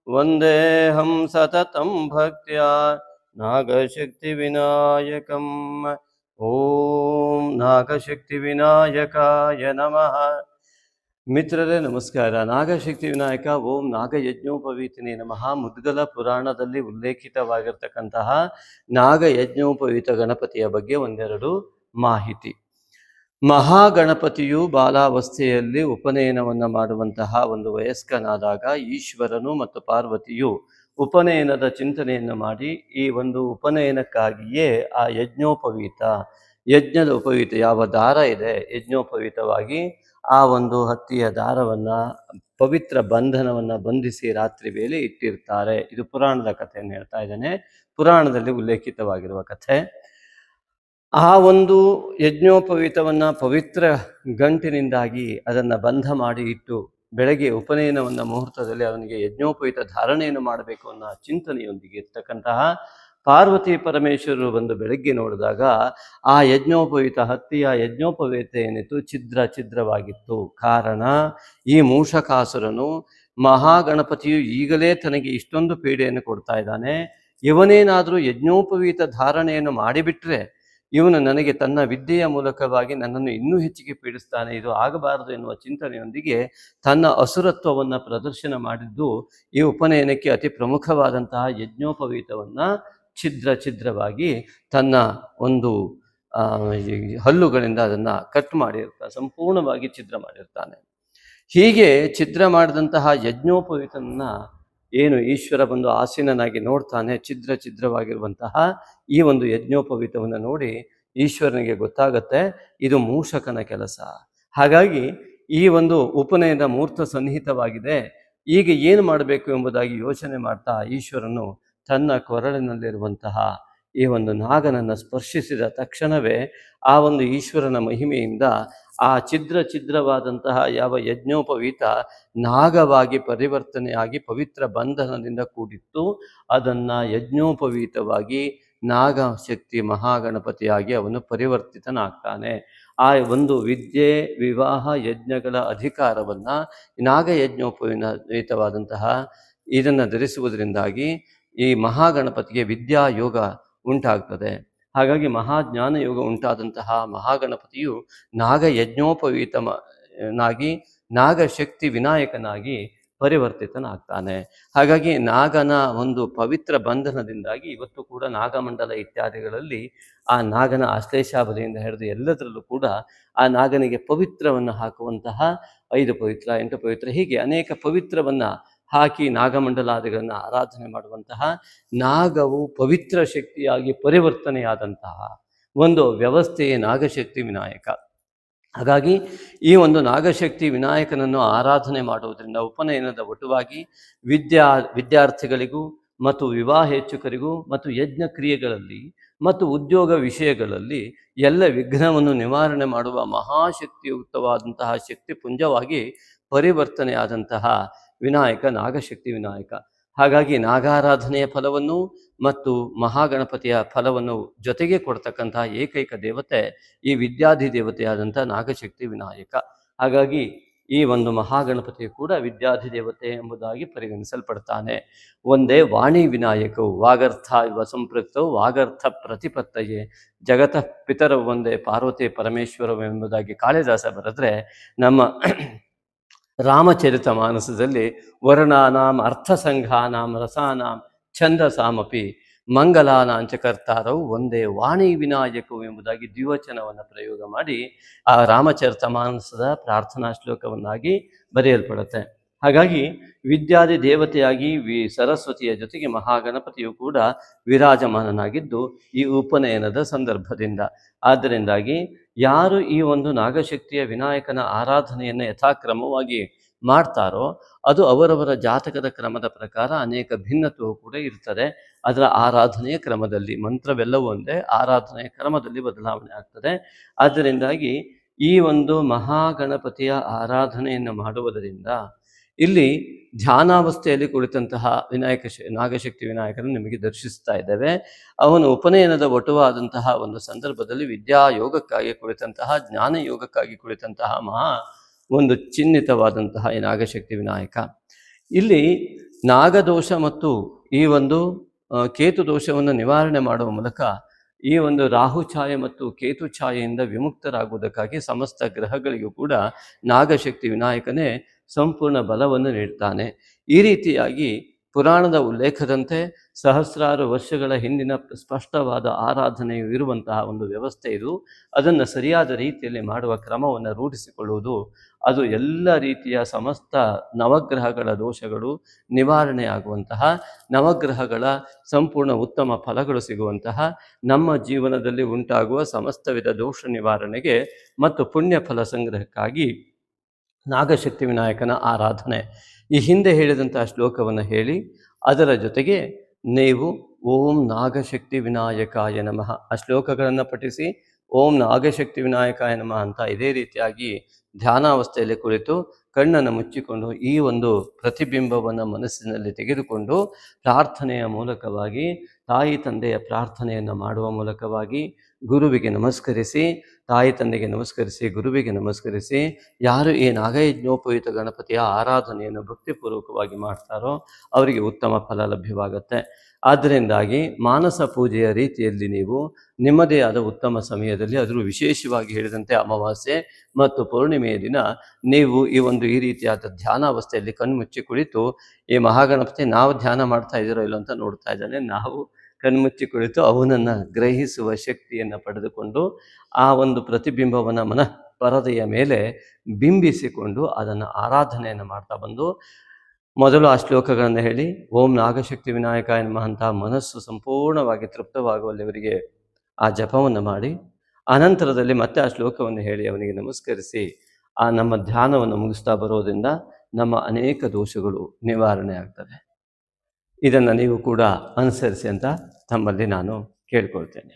[SPEAKER 1] ವಂದೇಹಂ ಸತತಂ ಭಕ್ತ್ಯಾ ನಾಗಶಕ್ತಿ ವಿನಾಯಕಂ. ಓಂ ನಾಗಶಕ್ತಿ ವಿನಾಯಕಾಯ ನಮಃ. ಮಿತ್ರರೇ ನಮಸ್ಕಾರ. ನಾಗಶಕ್ತಿ ವಿನಾಯಕ ಓಂ ನಾಗಯಜ್ಞೋಪವೀತನೇ ನಮಃ. ಮುದ್ಗಲ ಪುರಾಣದಲ್ಲಿ ಉಲ್ಲೇಖಿತವಾಗಿರ್ತಕ್ಕಂತಹ ನಾಗಯಜ್ಞೋಪವೀತ ಗಣಪತಿಯ ಬಗ್ಗೆ ಒಂದೆರಡು ಮಾಹಿತಿ. ಮಹಾಗಣಪತಿಯು ಬಾಲಾವಸ್ಥೆಯಲ್ಲಿ ಉಪನಯನವನ್ನು ಮಾಡುವಂತಹ ಒಂದು ವಯಸ್ಕನಾದಾಗ ಈಶ್ವರನು ಮತ್ತು ಪಾರ್ವತಿಯು ಉಪನಯನದ ಚಿಂತನೆಯನ್ನು ಮಾಡಿ ಈ ಒಂದು ಉಪನಯನಕ್ಕಾಗಿಯೇ ಆ ಯಜ್ಞದ ಉಪವೀತ ಯಾವ ದಾರ ಇದೆ ಯಜ್ಞೋಪವೀತವಾಗಿ ಆ ಒಂದು ಹತ್ತಿಯ ದಾರವನ್ನು ಪವಿತ್ರ ಬಂಧನವನ್ನು ಬಂಧಿಸಿ ರಾತ್ರಿ ವೇಳೆ ಇಟ್ಟಿರ್ತಾರೆ. ಇದು ಪುರಾಣದ ಕಥೆಯನ್ನು ಹೇಳ್ತಾ ಇದ್ದೇನೆ, ಪುರಾಣದಲ್ಲಿ ಉಲ್ಲೇಖಿತವಾಗಿರುವ ಕಥೆ. ಆ ಒಂದು ಯಜ್ಞೋಪವೀತವನ್ನು ಪವಿತ್ರ ಗಂಟಿನಿಂದಾಗಿ ಅದನ್ನು ಬಂಧ ಮಾಡಿ ಇಟ್ಟು ಬೆಳಗ್ಗೆ ಉಪನಯನವನ್ನು ಮುಹೂರ್ತದಲ್ಲಿ ಅವನಿಗೆ ಯಜ್ಞೋಪವೀತ ಧಾರಣೆಯನ್ನು ಮಾಡಬೇಕು ಅನ್ನೋ ಚಿಂತನೆಯೊಂದಿಗೆ ಇರ್ತಕ್ಕಂತಹ ಪಾರ್ವತಿ ಪರಮೇಶ್ವರರು ಬಂದು ಬೆಳಗ್ಗೆ ನೋಡಿದಾಗ ಆ ಯಜ್ಞೋಪವೀತ ಹತ್ತಿಯ ಯಜ್ಞೋಪವೀತ ಏನಿತ್ತು ಛಿದ್ರವಾಗಿತ್ತು. ಕಾರಣ ಈ ಮೂಷಕಾಸುರನು ಮಹಾಗಣಪತಿಯು ಈಗಲೇ ತನಗೆ ಇಷ್ಟೊಂದು ಪೀಡೆಯನ್ನು ಕೊಡ್ತಾ ಇದ್ದಾನೆ, ಇವನೇನಾದರೂ ಯಜ್ಞೋಪವೀತ ಧಾರಣೆಯನ್ನು ಮಾಡಿಬಿಟ್ರೆ ಇವನು ನನಗೆ ತನ್ನ ವಿದ್ಯೆಯ ಮೂಲಕವಾಗಿ ನನ್ನನ್ನು ಇನ್ನೂ ಹೆಚ್ಚಿಗೆ ಪೀಡಿಸ್ತಾನೆ, ಇದು ಆಗಬಾರದು ಎನ್ನುವ ಚಿಂತನೆಯೊಂದಿಗೆ ತನ್ನ ಅಸುರತ್ವವನ್ನು ಪ್ರದರ್ಶನ ಮಾಡಿದ್ದು ಈ ಉಪನಯನಕ್ಕೆ ಅತಿ ಪ್ರಮುಖವಾದಂತಹ ಯಜ್ಞೋಪವೀತವನ್ನು ಛಿದ್ರವಾಗಿ ತನ್ನ ಒಂದು ಹಲ್ಲುಗಳಿಂದ ಅದನ್ನು ಕಟ್ ಮಾಡಿರ್ತಾನೆ, ಸಂಪೂರ್ಣವಾಗಿ ಛಿದ್ರ ಮಾಡಿರ್ತಾನೆ. ಹೀಗೆ ಛಿದ್ರ ಮಾಡಿದಂತಹ ಯಜ್ಞೋಪವೀತನನ್ನ ಏನು ಈಶ್ವರ ಬಂದು ಆಸೀನನಾಗಿ ನೋಡ್ತಾನೆ, ಛಿದ್ರವಾಗಿರುವಂತಹ ಈ ಒಂದು ಯಜ್ಞೋಪವೀತವನ್ನು ನೋಡಿ ಈಶ್ವರನಿಗೆ ಗೊತ್ತಾಗತ್ತೆ ಇದು ಮೂಷಕನ ಕೆಲಸ. ಹಾಗಾಗಿ ಈ ಒಂದು ಉಪನಯನ ಮೂರ್ತ ಸನ್ನಿಹಿತವಾಗಿದೆ, ಈಗ ಏನು ಮಾಡಬೇಕು ಎಂಬುದಾಗಿ ಯೋಚನೆ ಮಾಡ್ತಾ ಈಶ್ವರನು ತನ್ನ ಕೊರಳಿನಲ್ಲಿರುವಂತಹ ಈ ಒಂದು ನಾಗನನ್ನು ಸ್ಪರ್ಶಿಸಿದ ತಕ್ಷಣವೇ ಆ ಒಂದು ಈಶ್ವರನ ಮಹಿಮೆಯಿಂದ ಆ ಛಿದ್ರವಾದಂತಹ ಯಾವ ಯಜ್ಞೋಪವೀತ ನಾಗವಾಗಿ ಪರಿವರ್ತನೆಯಾಗಿ ಪವಿತ್ರ ಬಂಧನದಿಂದ ಕೂಡಿತ್ತು. ಅದನ್ನು ಯಜ್ಞೋಪವೀತವಾಗಿ ನಾಗಶಕ್ತಿ ಮಹಾಗಣಪತಿಯಾಗಿ ಅವನು ಪರಿವರ್ತಿತನಾಗ್ತಾನೆ. ಆ ಒಂದು ವಿದ್ಯೆ, ವಿವಾಹ, ಯಜ್ಞಗಳ ಅಧಿಕಾರವನ್ನ ನಾಗಯಜ್ಞೋಪಯುಕ್ತವಾದಂತಹ ಇದನ್ನು ಧರಿಸುವುದರಿಂದಾಗಿ ಈ ಮಹಾಗಣಪತಿಗೆ ವಿದ್ಯಾಯೋಗ ಉಂಟಾಗ್ತದೆ. ಹಾಗಾಗಿ ಮಹಾಜ್ಞಾನ ಯೋಗ ಉಂಟಾದಂತಹ ಮಹಾಗಣಪತಿಯು ನಾಗಯಜ್ಞೋಪವೀತನಾಗಿ ನಾಗಶಕ್ತಿ ವಿನಾಯಕನಾಗಿ ಪರಿವರ್ತಿತನಾಗ್ತಾನೆ. ಹಾಗಾಗಿ ನಾಗನ ಒಂದು ಪವಿತ್ರ ಬಂಧನದಿಂದಾಗಿ ಇವತ್ತು ಕೂಡ ನಾಗಮಂಡಲ ಇತ್ಯಾದಿಗಳಲ್ಲಿ ಆ ನಾಗನ ಆಶ್ಲೇಷಾಬಲಿಯಿಂದ ಹಿಡಿದು ಎಲ್ಲದರಲ್ಲೂ ಕೂಡ ಆ ನಾಗನಿಗೆ ಪವಿತ್ರವನ್ನು ಹಾಕುವಂತಹ 5 ಪವಿತ್ರ, 8 ಪವಿತ್ರ, ಹೀಗೆ ಅನೇಕ ಪವಿತ್ರವನ್ನು ಹಾಕಿ ನಾಗಮಂಡಲಾದಿಗಳನ್ನು ಆರಾಧನೆ ಮಾಡುವಂತಹ ನಾಗವು ಪವಿತ್ರ ಶಕ್ತಿಯಾಗಿ ಪರಿವರ್ತನೆಯಾದಂತಹ ಒಂದು ವ್ಯವಸ್ಥೆಯೇ ನಾಗಶಕ್ತಿ ವಿನಾಯಕ. ಹಾಗಾಗಿ ಈ ಒಂದು ನಾಗಶಕ್ತಿ ವಿನಾಯಕನನ್ನು ಆರಾಧನೆ ಮಾಡುವುದರಿಂದ ಉಪನಯನದ ಒಟುವಾಗಿ ವಿದ್ಯಾರ್ಥಿಗಳಿಗೂ ಮತ್ತು ವಿವಾಹೇಚ್ಛುಕರಿಗೂ ಮತ್ತು ಯಜ್ಞ ಕ್ರಿಯೆಗಳಲ್ಲಿ ಮತ್ತು ಉದ್ಯೋಗ ವಿಷಯಗಳಲ್ಲಿ ಎಲ್ಲ ವಿಘ್ನವನ್ನು ನಿವಾರಣೆ ಮಾಡುವ ಮಹಾಶಕ್ತಿಯುಕ್ತವಾದಂತಹ ಶಕ್ತಿ ಪುಂಜವಾಗಿ ಪರಿವರ್ತನೆಯಾದಂತಹ ವಿನಾಯಕ ನಾಗಶಕ್ತಿ ವಿನಾಯಕ. ಹಾಗಾಗಿ ನಾಗಾರಾಧನೆಯ ಫಲವನ್ನು ಮತ್ತು ಮಹಾಗಣಪತಿಯ ಫಲವನ್ನು ಜೊತೆಗೆ ಕೊಡ್ತಕ್ಕಂತಹ ಏಕೈಕ ದೇವತೆ ಈ ವಿದ್ಯಾಧಿ ದೇವತೆಯಾದಂಥ ನಾಗಶಕ್ತಿ ವಿನಾಯಕ. ಹಾಗಾಗಿ ಈ ಒಂದು ಮಹಾಗಣಪತಿಯು ಕೂಡ ವಿದ್ಯಾಧಿ ದೇವತೆ ಎಂಬುದಾಗಿ ಪರಿಗಣಿಸಲ್ಪಡ್ತಾನೆ. ಒಂದೇ ವಾಣಿ ವಿನಾಯಕವು ವಾಗರ್ಥ ಇವ ಸಂಪೃಕ್ತವು ವಾಗರ್ಥ ಪ್ರತಿಪತ್ತಯೇ ಜಗತಃ ಪಿತರ ಒಂದೇ ಪಾರ್ವತಿ ಪರಮೇಶ್ವರವೆಂಬುದಾಗಿ ಕಾಳಿದಾಸ ಬರೆದ್ರೆ, ನಮ್ಮ ರಾಮಚರಿತ ಮಾನಸದಲ್ಲಿ ವರ್ಣಾನಾಂ ಅರ್ಥಸಂಘಾನಾಂ ರಸಾನಾಂ ಛಂದಸಾಮಪಿ ಮಂಗಲಾನಾಂಚ ಕರ್ತಾರವು ಒಂದೇ ವಾಣಿ ವಿನಾಯಕವು ಎಂಬುದಾಗಿ ದ್ವಿವಚನವನ್ನು ಪ್ರಯೋಗ ಮಾಡಿ ಆ ರಾಮಚರಿತ ಮಾನಸದ ಪ್ರಾರ್ಥನಾ ಶ್ಲೋಕವನ್ನಾಗಿ ಬರೆಯಲ್ಪಡುತ್ತೆ. ಹಾಗಾಗಿ ವಿದ್ಯಾದಿ ದೇವತೆಯಾಗಿ ಸರಸ್ವತಿಯ ಜೊತೆಗೆ ಮಹಾಗಣಪತಿಯು ಕೂಡ ವಿರಾಜಮಾನನಾಗಿದ್ದು ಈ ಉಪನಯನದ ಸಂದರ್ಭದಿಂದ. ಆದ್ದರಿಂದಾಗಿ ಯಾರು ಈ ಒಂದು ನಾಗಶಕ್ತಿಯ ವಿನಾಯಕನ ಆರಾಧನೆಯನ್ನು ಯಥಾಕ್ರಮವಾಗಿ ಮಾಡ್ತಾರೋ ಅದು ಅವರವರ ಜಾತಕದ ಕ್ರಮದ ಪ್ರಕಾರ ಅನೇಕ ಭಿನ್ನತ್ವವು ಕೂಡ ಇರ್ತದೆ. ಅದರ ಆರಾಧನೆಯ ಕ್ರಮದಲ್ಲಿ ಮಂತ್ರವೆಲ್ಲವೂ ಒಂದೇ, ಆರಾಧನೆಯ ಕ್ರಮದಲ್ಲಿ ಬದಲಾವಣೆ ಆಗ್ತದೆ. ಆದ್ದರಿಂದಾಗಿ ಈ ಒಂದು ಮಹಾಗಣಪತಿಯ ಆರಾಧನೆಯನ್ನು ಮಾಡುವುದರಿಂದ ಇಲ್ಲಿ ಧ್ಯಾನಾವಸ್ಥೆಯಲ್ಲಿ ಕುಳಿತಂತಹ ನಾಗಶಕ್ತಿ ವಿನಾಯಕರನ್ನು ನಿಮಗೆ ದರ್ಶಿಸ್ತಾ ಇದ್ದೇವೆ. ಅವನು ಉಪನಯನದ ಒಟುವಾದಂತಹ ಒಂದು ಸಂದರ್ಭದಲ್ಲಿ ವಿದ್ಯಾಯೋಗಕ್ಕಾಗಿ ಕುಳಿತಂತಹ, ಜ್ಞಾನ ಯೋಗಕ್ಕಾಗಿ ಕುಳಿತಂತಹ ಒಂದು ಚಿಹ್ನಿತವಾದಂತಹ ಈ ನಾಗಶಕ್ತಿ ವಿನಾಯಕ. ಇಲ್ಲಿ ನಾಗದೋಷ ಮತ್ತು ಈ ಒಂದು ಕೇತು ದೋಷವನ್ನು ನಿವಾರಣೆ ಮಾಡುವ ಮೂಲಕ ಈ ಒಂದು ರಾಹು ಛಾಯೆ ಮತ್ತು ಕೇತು ಛಾಯೆಯಿಂದ ವಿಮುಕ್ತರಾಗುವುದಕ್ಕಾಗಿ ಸಮಸ್ತ ಗ್ರಹಗಳಿಗೂ ಕೂಡ ನಾಗಶಕ್ತಿ ವಿನಾಯಕನೇ ಸಂಪೂರ್ಣ ಬಲವನ್ನು ನೀಡ್ತಾನೆ. ಈ ರೀತಿಯಾಗಿ ಪುರಾಣದ ಉಲ್ಲೇಖದಂತೆ ಸಹಸ್ರಾರು ವರ್ಷಗಳ ಹಿಂದಿನ ಸ್ಪಷ್ಟವಾದ ಆರಾಧನೆಯು ಇರುವಂತಹ ಒಂದು ವ್ಯವಸ್ಥೆ ಇದು. ಅದನ್ನು ಸರಿಯಾದ ರೀತಿಯಲ್ಲಿ ಮಾಡುವ ಕ್ರಮವನ್ನು ರೂಢಿಸಿಕೊಳ್ಳುವುದು, ಅದು ಎಲ್ಲ ರೀತಿಯ ಸಮಸ್ತ ನವಗ್ರಹಗಳ ದೋಷಗಳು ನಿವಾರಣೆಯಾಗುವಂತಹ, ನವಗ್ರಹಗಳ ಸಂಪೂರ್ಣ ಉತ್ತಮ ಫಲಗಳು ಸಿಗುವಂತಹ, ನಮ್ಮ ಜೀವನದಲ್ಲಿ ಉಂಟಾಗುವ ಸಮಸ್ತ ವಿಧ ದೋಷ ನಿವಾರಣೆಗೆ ಮತ್ತು ಪುಣ್ಯ ಫಲ ಸಂಗ್ರಹಕ್ಕಾಗಿ ನಾಗಶಕ್ತಿ ವಿನಾಯಕನ ಆರಾಧನೆ. ಈ ಹಿಂದೆ ಹೇಳಿದಂತಹ ಶ್ಲೋಕವನ್ನು ಹೇಳಿ ಅದರ ಜೊತೆಗೆ ನೀವು ಓಂ ನಾಗಶಕ್ತಿ ವಿನಾಯಕಾಯ ನಮಃ ಆ ಶ್ಲೋಕಗಳನ್ನು ಪಠಿಸಿ ಓಂ ನಾಗಶಕ್ತಿ ವಿನಾಯಕಾಯ ನಮಃ ಅಂತ ಇದೇ ರೀತಿಯಾಗಿ ಧ್ಯಾನಾವಸ್ಥೆಯಲ್ಲಿ ಕುಳಿತು ಕಣ್ಣನ್ನು ಮುಚ್ಚಿಕೊಂಡು ಈ ಒಂದು ಪ್ರತಿಬಿಂಬವನ್ನು ಮನಸ್ಸಿನಲ್ಲಿ ತೆಗೆದುಕೊಂಡು ಪ್ರಾರ್ಥನೆಯ ಮೂಲಕವಾಗಿ, ತಾಯಿ ತಂದೆಯ ಪ್ರಾರ್ಥನೆಯನ್ನು ಮಾಡುವ ಮೂಲಕವಾಗಿ ಗುರುವಿಗೆ ನಮಸ್ಕರಿಸಿ, ತಾಯಿ ತಂದೆಗೆ ನಮಸ್ಕರಿಸಿ, ಗುರುವಿಗೆ ನಮಸ್ಕರಿಸಿ, ಯಾರು ಈ ನಾಗಯಜ್ಞೋಪಯುಕ್ತ ಗಣಪತಿಯ ಆರಾಧನೆಯನ್ನು ಭಕ್ತಿಪೂರ್ವಕವಾಗಿ ಮಾಡ್ತಾರೋ ಅವರಿಗೆ ಉತ್ತಮ ಫಲ ಲಭ್ಯವಾಗುತ್ತೆ. ಆದ್ದರಿಂದಾಗಿ ಮಾನಸ ಪೂಜೆಯ ರೀತಿಯಲ್ಲಿ ನೀವು ನಿಮ್ಮದೇ ಆದ ಉತ್ತಮ ಸಮಯದಲ್ಲಿ, ಅದರಲ್ಲೂ ವಿಶೇಷವಾಗಿ ಹೇಳಿದಂತೆ ಅಮಾವಾಸ್ಯೆ ಮತ್ತು ಪೌರ್ಣಿಮೆಯ ದಿನ ನೀವು ಈ ರೀತಿಯಾದ ಧ್ಯಾನಾವಸ್ಥೆಯಲ್ಲಿ ಕಣ್ಮುಚ್ಚಿ ಕುಳಿತು ಈ ಮಹಾಗಣಪತಿ ನಾವು ಧ್ಯಾನ ಮಾಡ್ತಾ ಇದ್ದೀರೋ ಇಲ್ಲೋ ಅಂತ ನೋಡ್ತಾ ಇದ್ದಾನೆ. ನಾವು ಕಣ್ಮುಚ್ಚಿ ಕುಳಿತು ಅವನನ್ನು ಗ್ರಹಿಸುವ ಶಕ್ತಿಯನ್ನು ಪಡೆದುಕೊಂಡು ಆ ಒಂದು ಪ್ರತಿಬಿಂಬವನ್ನು ಮನಃ ಪರದೆಯ ಮೇಲೆ ಬಿಂಬಿಸಿಕೊಂಡು ಅದನ್ನು ಆರಾಧನೆಯನ್ನು ಮಾಡ್ತಾ ಬಂದು ಮೊದಲು ಆ ಶ್ಲೋಕಗಳನ್ನು ಹೇಳಿ ಓಂ ನಾಗಶಕ್ತಿ ವಿನಾಯಕಾಯ ನಮಃ ಅಂತ ಮನಸ್ಸು ಸಂಪೂರ್ಣವಾಗಿ ತೃಪ್ತವಾಗುವಲ್ಲಿವರಿಗೆ ಆ ಜಪವನ್ನು ಮಾಡಿ, ಅನಂತರದಲ್ಲಿ ಮತ್ತೆ ಆ ಶ್ಲೋಕವನ್ನು ಹೇಳಿ ಅವನಿಗೆ ನಮಸ್ಕರಿಸಿ ಆ ನಮ್ಮ ಧ್ಯಾನವನ್ನು ಮುಗಿಸ್ತಾ ಬರೋದ್ರಿಂದ ನಮ್ಮ ಅನೇಕ ದೋಷಗಳು ನಿವಾರಣೆ ಆಗ್ತವೆ. ಇದನ್ನು ನೀವು ಕೂಡ ಅನುಸರಿಸಿ ಅಂತ ತಮ್ಮಲ್ಲಿ ನಾನು ಕೇಳ್ಕೊಳ್ತೇನೆ.